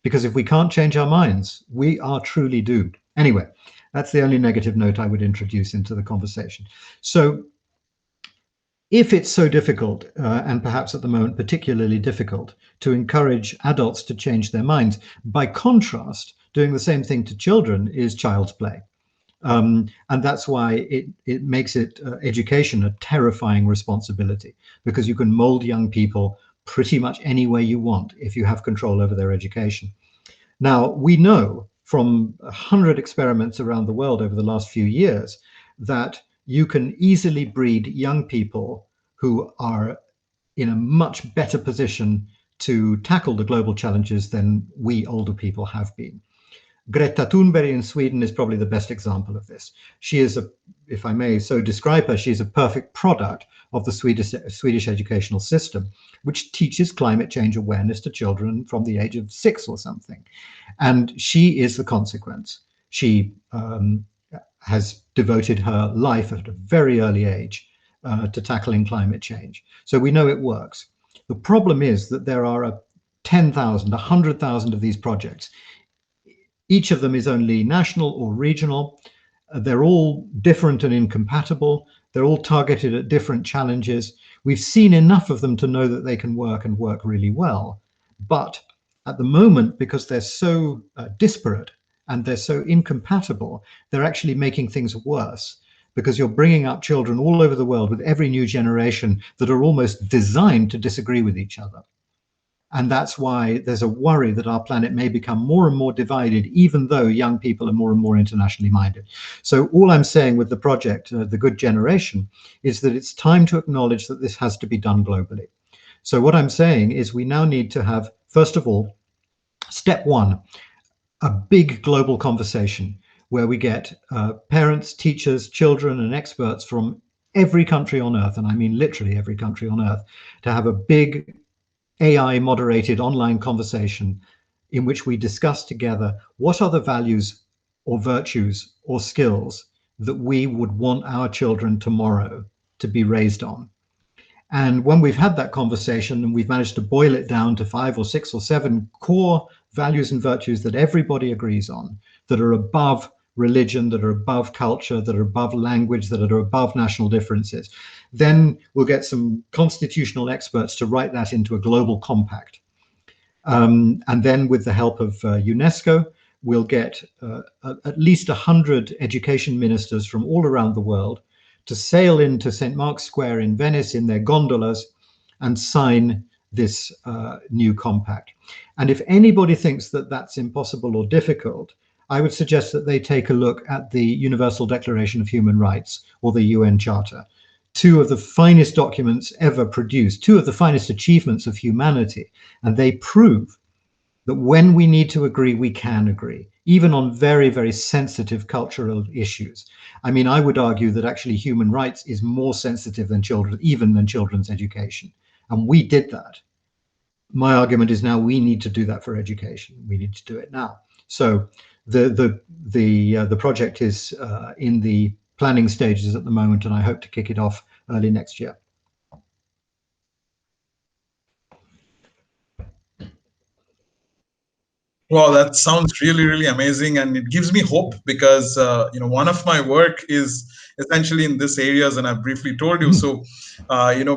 because if we can't change our minds, we are truly doomed. Anyway, that's the only negative note I would introduce into the conversation. So if it's so difficult, and perhaps at the moment particularly difficult, to encourage adults to change their minds, by contrast, doing the same thing to children is child's play. And that's why it makes education a terrifying responsibility, because you can mold young people pretty much any way you want if you have control over their education. Now, we know from 100 experiments around the world over the last few years that you can easily breed young people who are in a much better position to tackle the global challenges than we older people have been. Greta Thunberg in Sweden is probably the best example of this. She is, if I may so describe her, she's a perfect product of the Swedish educational system, which teaches climate change awareness to children from the age of 6 or something. And she is the consequence. She has devoted her life at a very early age to tackling climate change. So we know it works. The problem is that there are 10,000, 100,000 of these projects. Each of them is only national or regional. They're all different and incompatible. They're all targeted at different challenges. We've seen enough of them to know that they can work and work really well. But at the moment, because they're so disparate and they're so incompatible, they're actually making things worse, because you're bringing up children all over the world with every new generation that are almost designed to disagree with each other. And that's why there's a worry that our planet may become more and more divided, even though young people are more and more internationally minded. So all I'm saying with the project, The Good Generation, is that it's time to acknowledge that this has to be done globally. So what I'm saying is we now need to have, first of all, step one, a big global conversation where we get parents, teachers, children, and experts from every country on Earth, and I mean literally every country on Earth, to have a big AI moderated online conversation in which we discuss together what are the values or virtues or skills that we would want our children tomorrow to be raised on. And when we've had that conversation and we've managed to boil it down to 5 or 6 or 7 core values and virtues that everybody agrees on, that are above religion, that are above culture, that are above language, that are above national differences, then we'll get some constitutional experts to write that into a global compact. And then with the help of UNESCO, we'll get at least 100 education ministers from all around the world to sail into St. Mark's Square in Venice in their gondolas and sign this new compact. And if anybody thinks that that's impossible or difficult, I would suggest that they take a look at the Universal Declaration of Human Rights, or the UN Charter, 2 of the finest documents ever produced, 2 of the finest achievements of humanity. And they prove that when we need to agree, we can agree, even on very, very sensitive cultural issues. I mean, I would argue that actually human rights is more sensitive than even than children's education. And we did that. My argument is now we need to do that for education. We need to do it now. So the project is in the planning stages at the moment, and I hope to kick it off early next year. Wow, that sounds really, really amazing, and it gives me hope because one of my work is essentially in this areas, and I've briefly told you. So,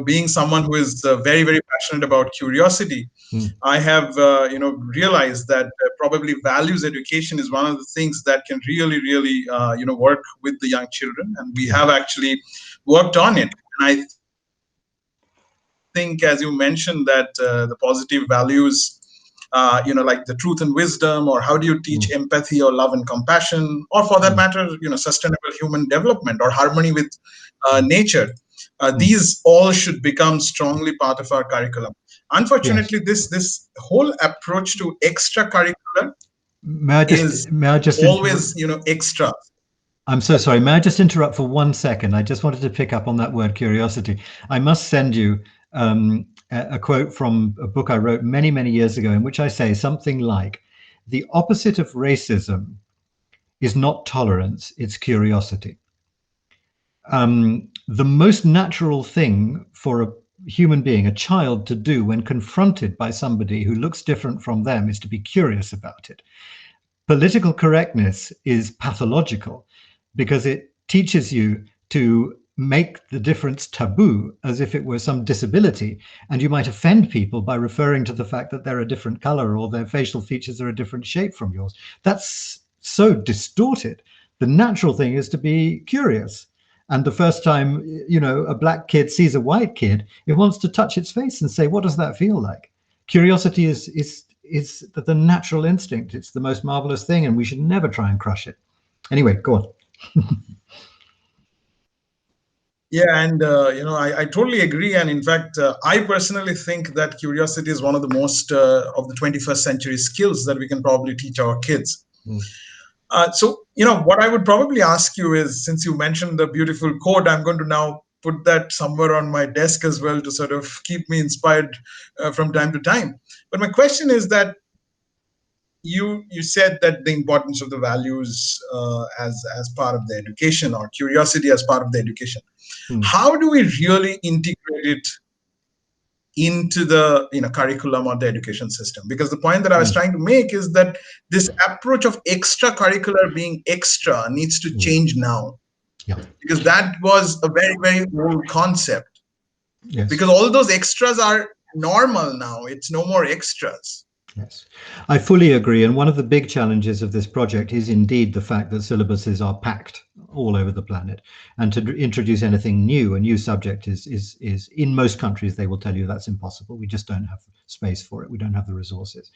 being someone who is very, very passionate about curiosity, I have realized that probably values education is one of the things that can really, really work with the young children, and we have actually worked on it. And I think, as you mentioned, that the positive values, like the truth and wisdom, or how do you teach empathy or love and compassion, or for that matter, sustainable human development or harmony with nature. These all should become strongly part of our curriculum. Unfortunately, this whole approach to extracurricular is always, extra. I'm so sorry. May I just interrupt for 1 second? I just wanted to pick up on that word curiosity. I must send you a quote from a book I wrote many, many years ago, in which I say something like, the opposite of racism is not tolerance, it's curiosity. The most natural thing for human being, a child, to do when confronted by somebody who looks different from them is to be curious about it. Political correctness is pathological because it teaches you to make the difference taboo as if it were some disability, and you might offend people by referring to the fact that they're a different color or their facial features are a different shape from yours. That's so distorted. The natural thing is to be curious. And the first time, a black kid sees a white kid, it wants to touch its face and say, what does that feel like? Curiosity is the natural instinct. It's the most marvelous thing, and we should never try and crush it. Anyway, go on. Yeah, and I totally agree. And in fact, I personally think that curiosity is one of the most of the 21st century skills that we can probably teach our kids. So, what I would probably ask you is, since you mentioned the beautiful quote, I'm going to now put that somewhere on my desk as well to sort of keep me inspired from time to time. But my question is that you said that the importance of the values as part of the education, or curiosity as part of the education. How do we really integrate it into the curriculum or the education system? Because the point that I was trying to make is that this approach of extracurricular being extra needs to change now. Yeah. Because that was a very, very old concept. Yes. Because all those extras are normal now. It's no more extras. Yes, I fully agree. And one of the big challenges of this project is indeed the fact that syllabuses are packed all over the planet. And to introduce anything new, a new subject is in most countries, they will tell you that's impossible. We just don't have space for it. We don't have the resources.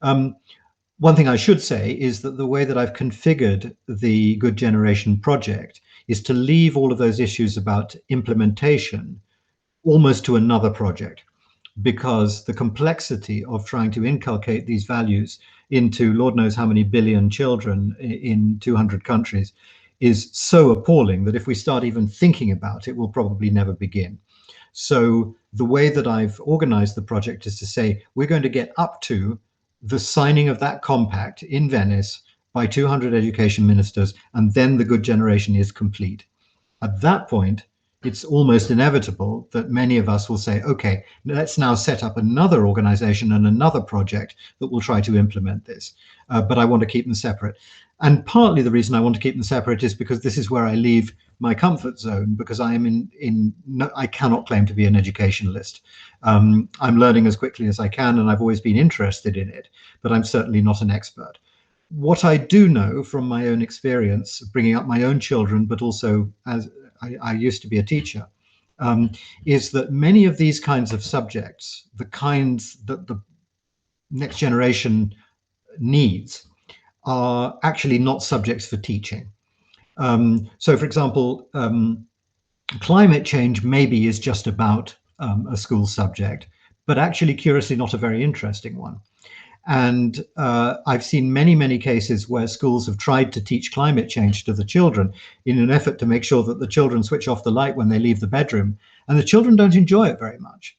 One thing I should say is that the way that I've configured the Good Generation project is to leave all of those issues about implementation almost to another project, because the complexity of trying to inculcate these values into Lord knows how many billion children in 200 countries is so appalling that if we start even thinking about it, we'll probably never begin. So the way that I've organized the project is to say, we're going to get up to the signing of that compact in Venice by 200 education ministers, and then the Good Generation is complete. At that point, it's almost inevitable that many of us will say, okay, let's now set up another organization and another project that will try to implement this. But I want to keep them separate. And partly the reason I want to keep them separate is because this is where I leave my comfort zone, because I am I cannot claim to be an educationalist. I'm learning as quickly as I can, and I've always been interested in it, but I'm certainly not an expert. What I do know from my own experience, bringing up my own children, but also as I used to be a teacher, is that many of these kinds of subjects, the kinds that the next generation needs, are actually not subjects for teaching. So, for example, climate change maybe is just about a school subject, but actually, curiously, not a very interesting one. And I've seen many, many cases where schools have tried to teach climate change to the children in an effort to make sure that the children switch off the light when they leave the bedroom. And the children don't enjoy it very much.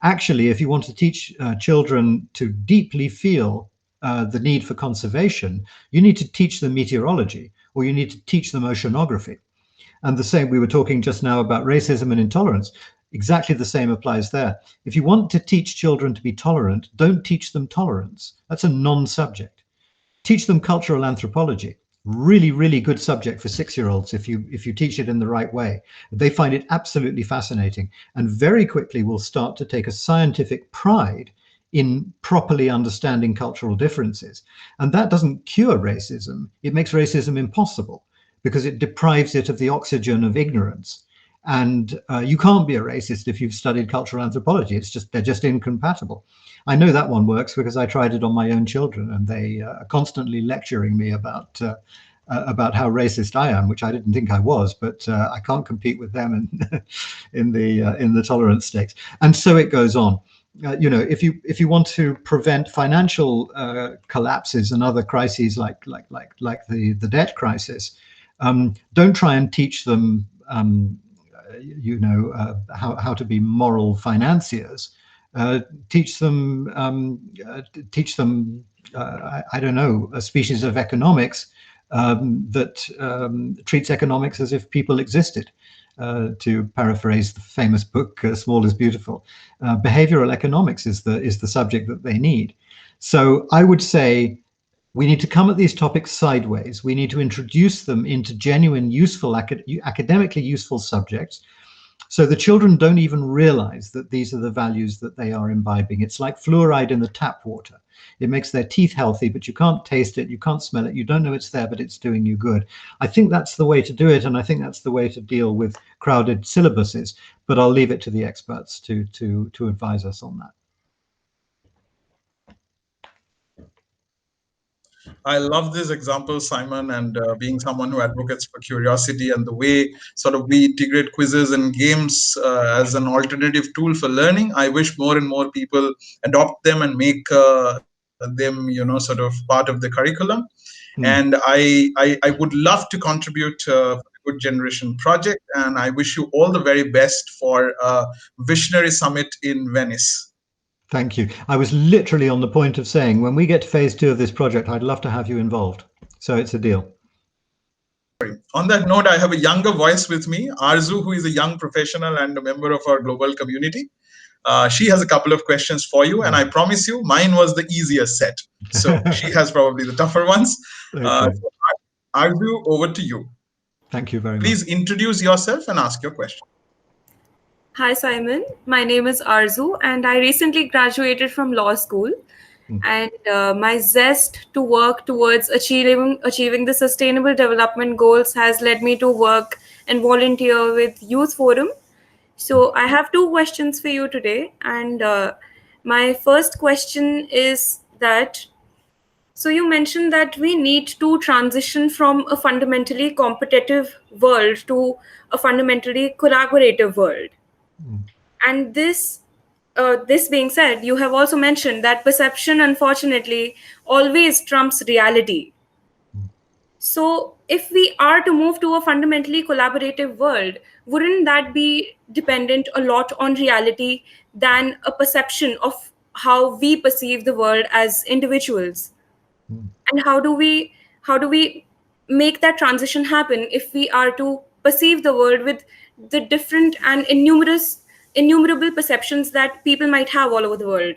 Actually, if you want to teach children to deeply feel the need for conservation, you need to teach them meteorology, or you need to teach them oceanography. And the same, we were talking just now about racism and intolerance. Exactly the same applies there. If you want to teach children to be tolerant, don't teach them tolerance. That's a non-subject. Teach them cultural anthropology. Really, really good subject for 6-year-olds if you teach it in the right way. They find it absolutely fascinating, and very quickly will start to take a scientific pride in properly understanding cultural differences. And that doesn't cure racism. It makes racism impossible because it deprives it of the oxygen of ignorance. And you can't be a racist if you've studied cultural anthropology. They're just incompatible. I know that one works because I tried it on my own children, and they are constantly lecturing me about how racist I am, which I didn't think I was, but I can't compete with them in the tolerance stakes. And so it goes on. If you want to prevent financial collapses and other crises like the debt crisis, don't try and teach them how to be moral financiers. Teach them I don't know, a species of economics that treats economics as if people existed. to paraphrase the famous book, Small is Beautiful. Behavioral economics is the subject that they need. So I would say we need to come at these topics sideways. We need to introduce them into genuine, useful, academically useful subjects, so the children don't even realize that these are the values that they are imbibing. It's like fluoride in the tap water. It makes their teeth healthy, but you can't taste it, you can't smell it, you don't know it's there, but it's doing you good. I think that's the way to do it, and I think that's the way to deal with crowded syllabuses. But I'll leave it to the experts to advise us on that. I love this example, Simon, and being someone who advocates for curiosity and the way sort of we integrate quizzes and games as an alternative tool for learning. I wish more and more people adopt them and make them, sort of part of the curriculum. And I would love to contribute to the Good Generation project, and I wish you all the very best for Visionary Summit in Venice. Thank you. I was literally on the point of saying, when we get to phase 2 of this project, I'd love to have you involved. So it's a deal. On that note, I have a younger voice with me, Arzu, who is a young professional and a member of our global community. She has a couple of questions for you, and I promise you, mine was the easiest set. So she has probably the tougher ones. Okay. So Arzu, over to you. Thank you very much. Please introduce yourself and ask your question. Hi, Simon. My name is Arzu, and I recently graduated from law school. And my zest to work towards achieving the Sustainable Development Goals has led me to work and volunteer with Youth Forum. So I have 2 questions for you today. And my first question is that, so you mentioned that we need to transition from a fundamentally competitive world to a fundamentally collaborative world. And this being said, you have also mentioned that perception, unfortunately, always trumps reality. So if we are to move to a fundamentally collaborative world, wouldn't that be dependent a lot on reality than a perception of how we perceive the world as individuals? And how do we make that transition happen if we are to perceive the world with the different and innumerable perceptions that people might have all over the world?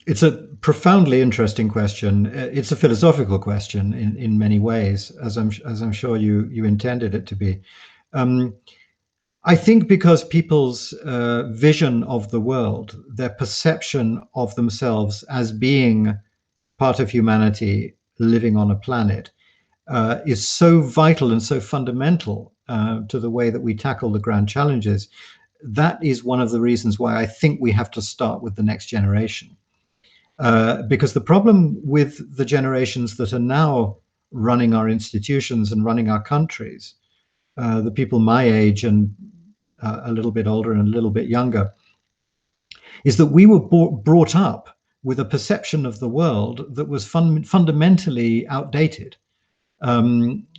It's a profoundly interesting question. It's a philosophical question in many ways, as I'm sure you intended it to be. I think because people's vision of the world, their perception of themselves as being part of humanity living on a planet, is so vital and so fundamental to the way that we tackle the grand challenges. That is one of the reasons why I think we have to start with the next generation. Because the problem with the generations that are now running our institutions and running our countries, the people my age and a little bit older and a little bit younger, is that we were brought up with a perception of the world that was fundamentally outdated.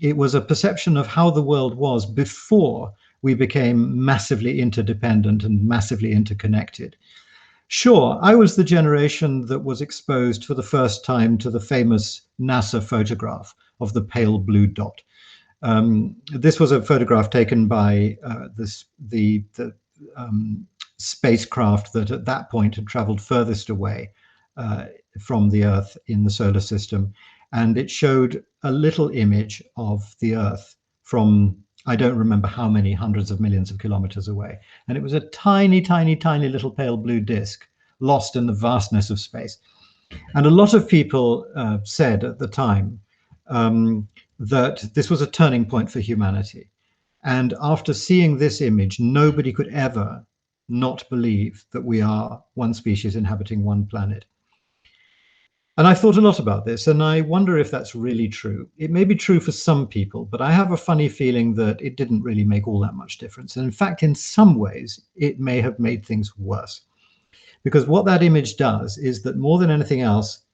It was a perception of how the world was before we became massively interdependent and massively interconnected. Sure, I was the generation that was exposed for the first time to the famous NASA photograph of the pale blue dot. This was a photograph taken by the spacecraft that at that point had traveled furthest away from the Earth in the solar system. And it showed a little image of the Earth from, I don't remember how many hundreds of millions of kilometers away. And it was a tiny, tiny, tiny little pale blue disk lost in the vastness of space. And a lot of people said at the time that this was a turning point for humanity. And after seeing this image, nobody could ever not believe that we are one species inhabiting one planet. And I thought a lot about this, and I wonder if that's really true. It may be true for some people, but I have a funny feeling that it didn't really make all that much difference. And in fact, in some ways, it may have made things worse. Because what that image does is that more than anything else,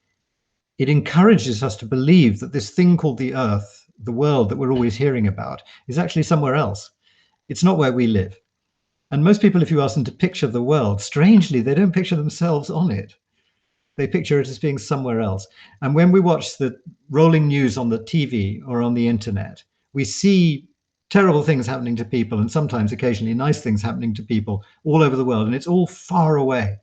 it encourages us to believe that this thing called the Earth, the world that we're always hearing about, is actually somewhere else. It's not where we live. And most people, if you ask them to picture the world, strangely, they don't picture themselves on it. They picture it as being somewhere else. And when we watch the rolling news on the TV or on the internet, we see terrible things happening to people, and sometimes occasionally nice things happening to people all over the world, and it's all far away.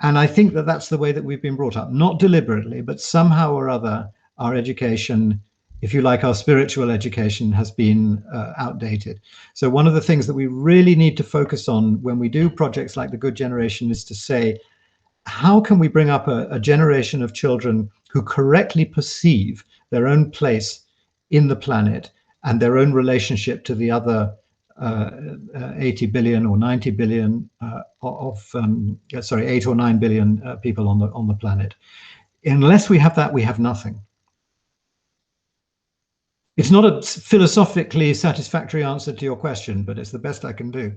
And I think that that's the way that we've been brought up, not deliberately, but somehow or other, our education, if you like, our spiritual education has been outdated. So one of the things that we really need to focus on when we do projects like the Good Generation is to say, how can we bring up a generation of children who correctly perceive their own place in the planet and their own relationship to the other 80 billion or 90 billion 8 or 9 billion people on the planet. Unless we have that, we have nothing. It's not a philosophically satisfactory answer to your question, but it's the best I can do.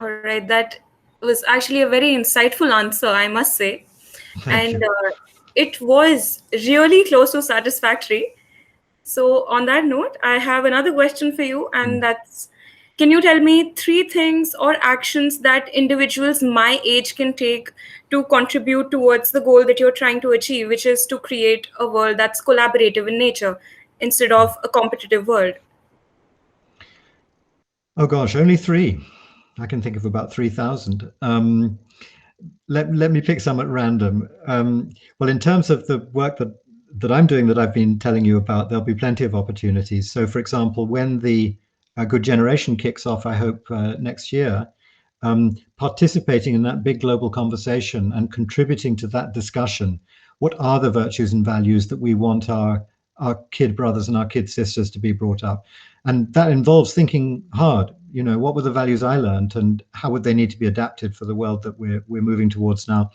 All right, that was actually a very insightful answer, I must say. Thank you. It was really close to satisfactory. So on that note, I have another question for you, and that's, can you tell me 3 things or actions that individuals my age can take to contribute towards the goal that you're trying to achieve, which is to create a world that's collaborative in nature instead of a competitive world? Oh gosh, only 3. I can think of about 3,000. Let me pick some at random. Well, in terms of the work that I'm doing that I've been telling you about, there'll be plenty of opportunities. So, for example, when the Good Generation kicks off, I hope next year, participating in that big global conversation and contributing to that discussion. What are the virtues and values that we want our kid brothers and our kid sisters to be brought up? And that involves thinking hard. You know, what were the values I learned, and how would they need to be adapted for the world that we're moving towards now?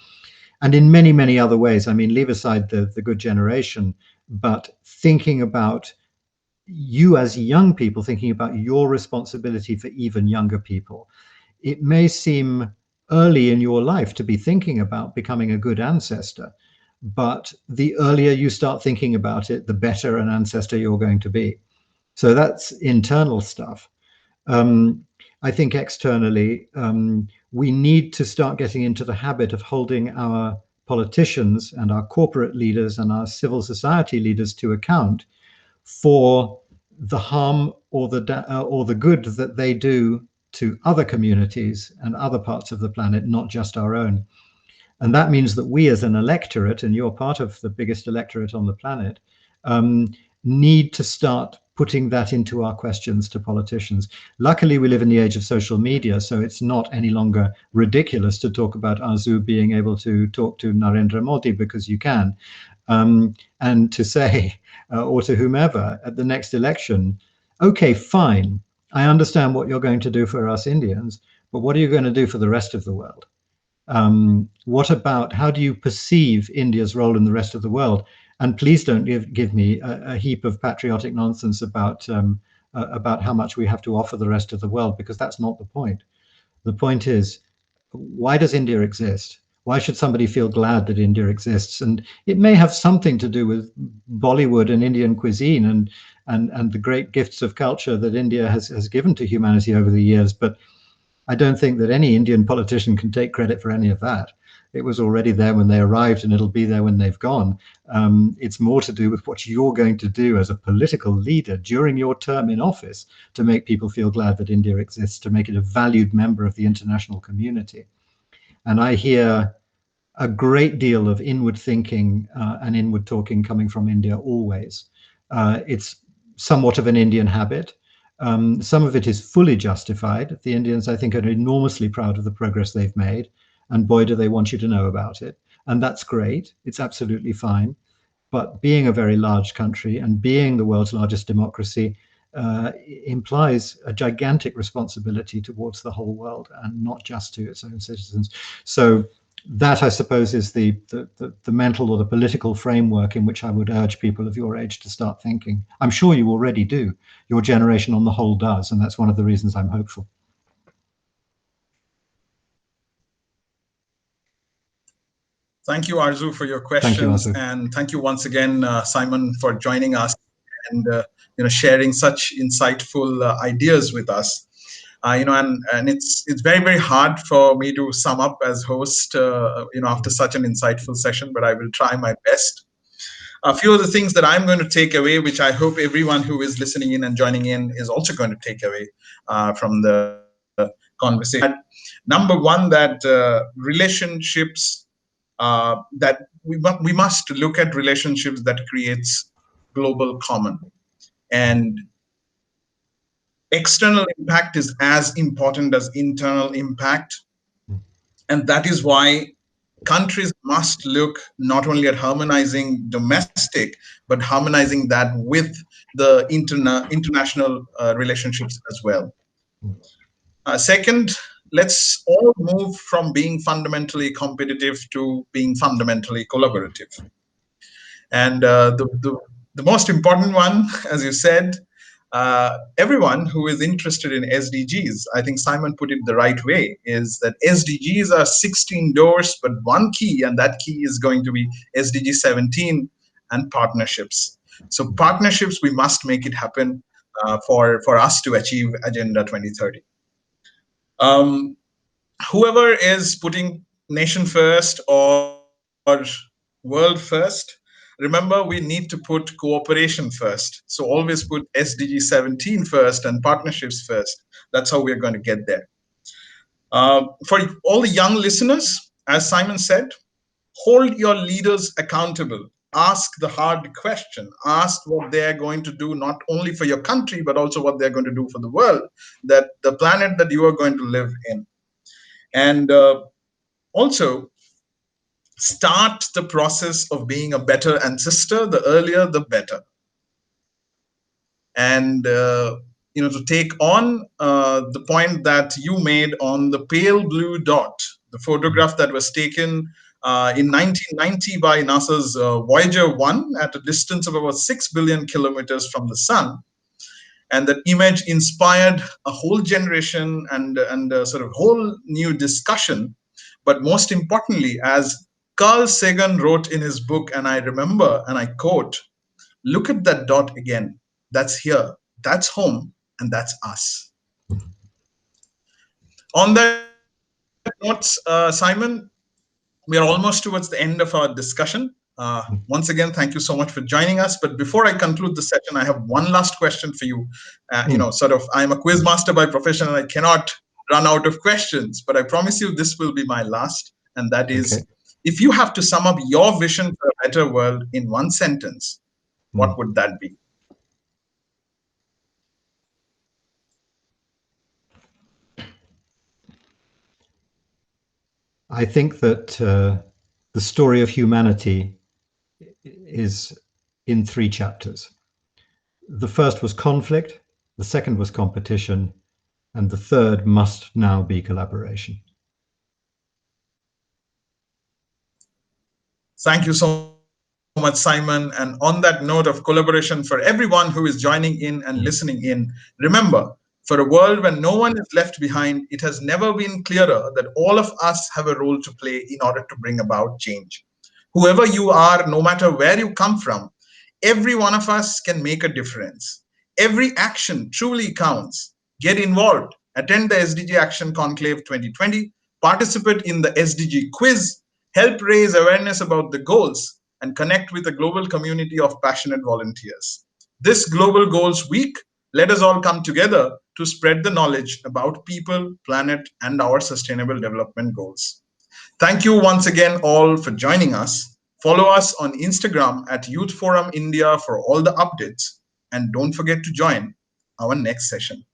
And in many, many other ways. I mean, leave aside the Good Generation, but thinking about you as young people, thinking about your responsibility for even younger people. It may seem early in your life to be thinking about becoming a good ancestor, but the earlier you start thinking about it, the better an ancestor you're going to be. So that's internal stuff. I think externally, we need to start getting into the habit of holding our politicians and our corporate leaders and our civil society leaders to account for the harm or the good that they do to other communities and other parts of the planet, not just our own. And that means that we as an electorate, and you're part of the biggest electorate on the planet, need to start putting that into our questions to politicians. Luckily, we live in the age of social media, so it's not any longer ridiculous to talk about Arzu being able to talk to Narendra Modi, because you can, and to say, or to whomever at the next election, okay, fine, I understand what you're going to do for us Indians, but what are you going to do for the rest of the world? What about, how do you perceive India's role in the rest of the world? And please don't give me a heap of patriotic nonsense about how much we have to offer the rest of the world, because that's not the point. The point is, why does India exist? Why should somebody feel glad that India exists? And it may have something to do with Bollywood and Indian cuisine and the great gifts of culture that India has given to humanity over the years. But I don't think that any Indian politician can take credit for any of that. It was already there when they arrived, and it'll be there when they've gone. It's more to do with what you're going to do as a political leader during your term in office to make people feel glad that India exists, to make it a valued member of the international community. And I hear a great deal of inward thinking and inward talking coming from India always. It's somewhat of an Indian habit. Some of it is fully justified. The Indians, I think, are enormously proud of the progress they've made. And boy, do they want you to know about it. And that's great. It's absolutely fine. But being a very large country and being the world's largest democracy implies a gigantic responsibility towards the whole world and not just to its own citizens. So that, I suppose, is the mental or the political framework in which I would urge people of your age to start thinking. I'm sure you already do. Your generation on the whole does. And that's one of the reasons I'm hopeful. Thank you, Arzu, for your questions. Thank you, and thank you once again, Simon, for joining us and sharing such insightful ideas with us. And it's very, very hard for me to sum up as host, after such an insightful session, but I will try my best. A few of the things that I'm going to take away, which I hope everyone who is listening in and joining in is also going to take away from the conversation. Number one, that relationships, that we must look at relationships that creates global common. And external impact is as important as internal impact. And that is why countries must look not only at harmonizing domestic, but harmonizing that with the international relationships as well. Second, let's all move from being fundamentally competitive to being fundamentally collaborative. And the most important one, as you said, everyone who is interested in SDGs, I think Simon put it the right way, is that SDGs are 16 doors, but one key, and that key is going to be SDG 17 and partnerships. So partnerships, we must make it happen for us to achieve Agenda 2030. Whoever is putting nation first or world first, remember we need to put cooperation first. So always put SDG 17 first and partnerships first. That's how we're going to get there. For all the young listeners, as Simon said, hold your leaders accountable. Ask the hard question. Ask what they're going to do, not only for your country, but also what they're going to do for the world, that the planet that you are going to live in. And also, start the process of being a better ancestor. The earlier, the better. And to take on the point that you made on the pale blue dot, the photograph that was taken in 1990 by NASA's Voyager 1 at a distance of about 6 billion kilometers from the sun. And that image inspired a whole generation and a sort of whole new discussion. But most importantly, as Carl Sagan wrote in his book, and I remember, and I quote, "Look at that dot again. That's here, that's home, and that's us." On that note, Simon, we are almost towards the end of our discussion. Once again, thank you so much for joining us. But before I conclude the session, I have one last question for you. I'm a quiz master by profession, and I cannot run out of questions. But I promise you, this will be my last, and that is, if you have to sum up your vision for a better world in one sentence, what would that be? I think that the story of humanity is in 3 chapters. The first was conflict, the second was competition, and the third must now be collaboration. Thank you so much, Simon. And on that note of collaboration, for everyone who is joining in and listening in, remember, for a world where no one is left behind, it has never been clearer that all of us have a role to play in order to bring about change. Whoever you are, no matter where you come from, every one of us can make a difference. Every action truly counts. Get involved. Attend the SDG Action Conclave 2020. Participate in the SDG quiz. Help raise awareness about the goals and connect with a global community of passionate volunteers. This Global Goals Week, let us all come together to spread the knowledge about people, planet, and our sustainable development goals. Thank you once again all for joining us. Follow us on Instagram at Youth Forum India for all the updates. And don't forget to join our next session.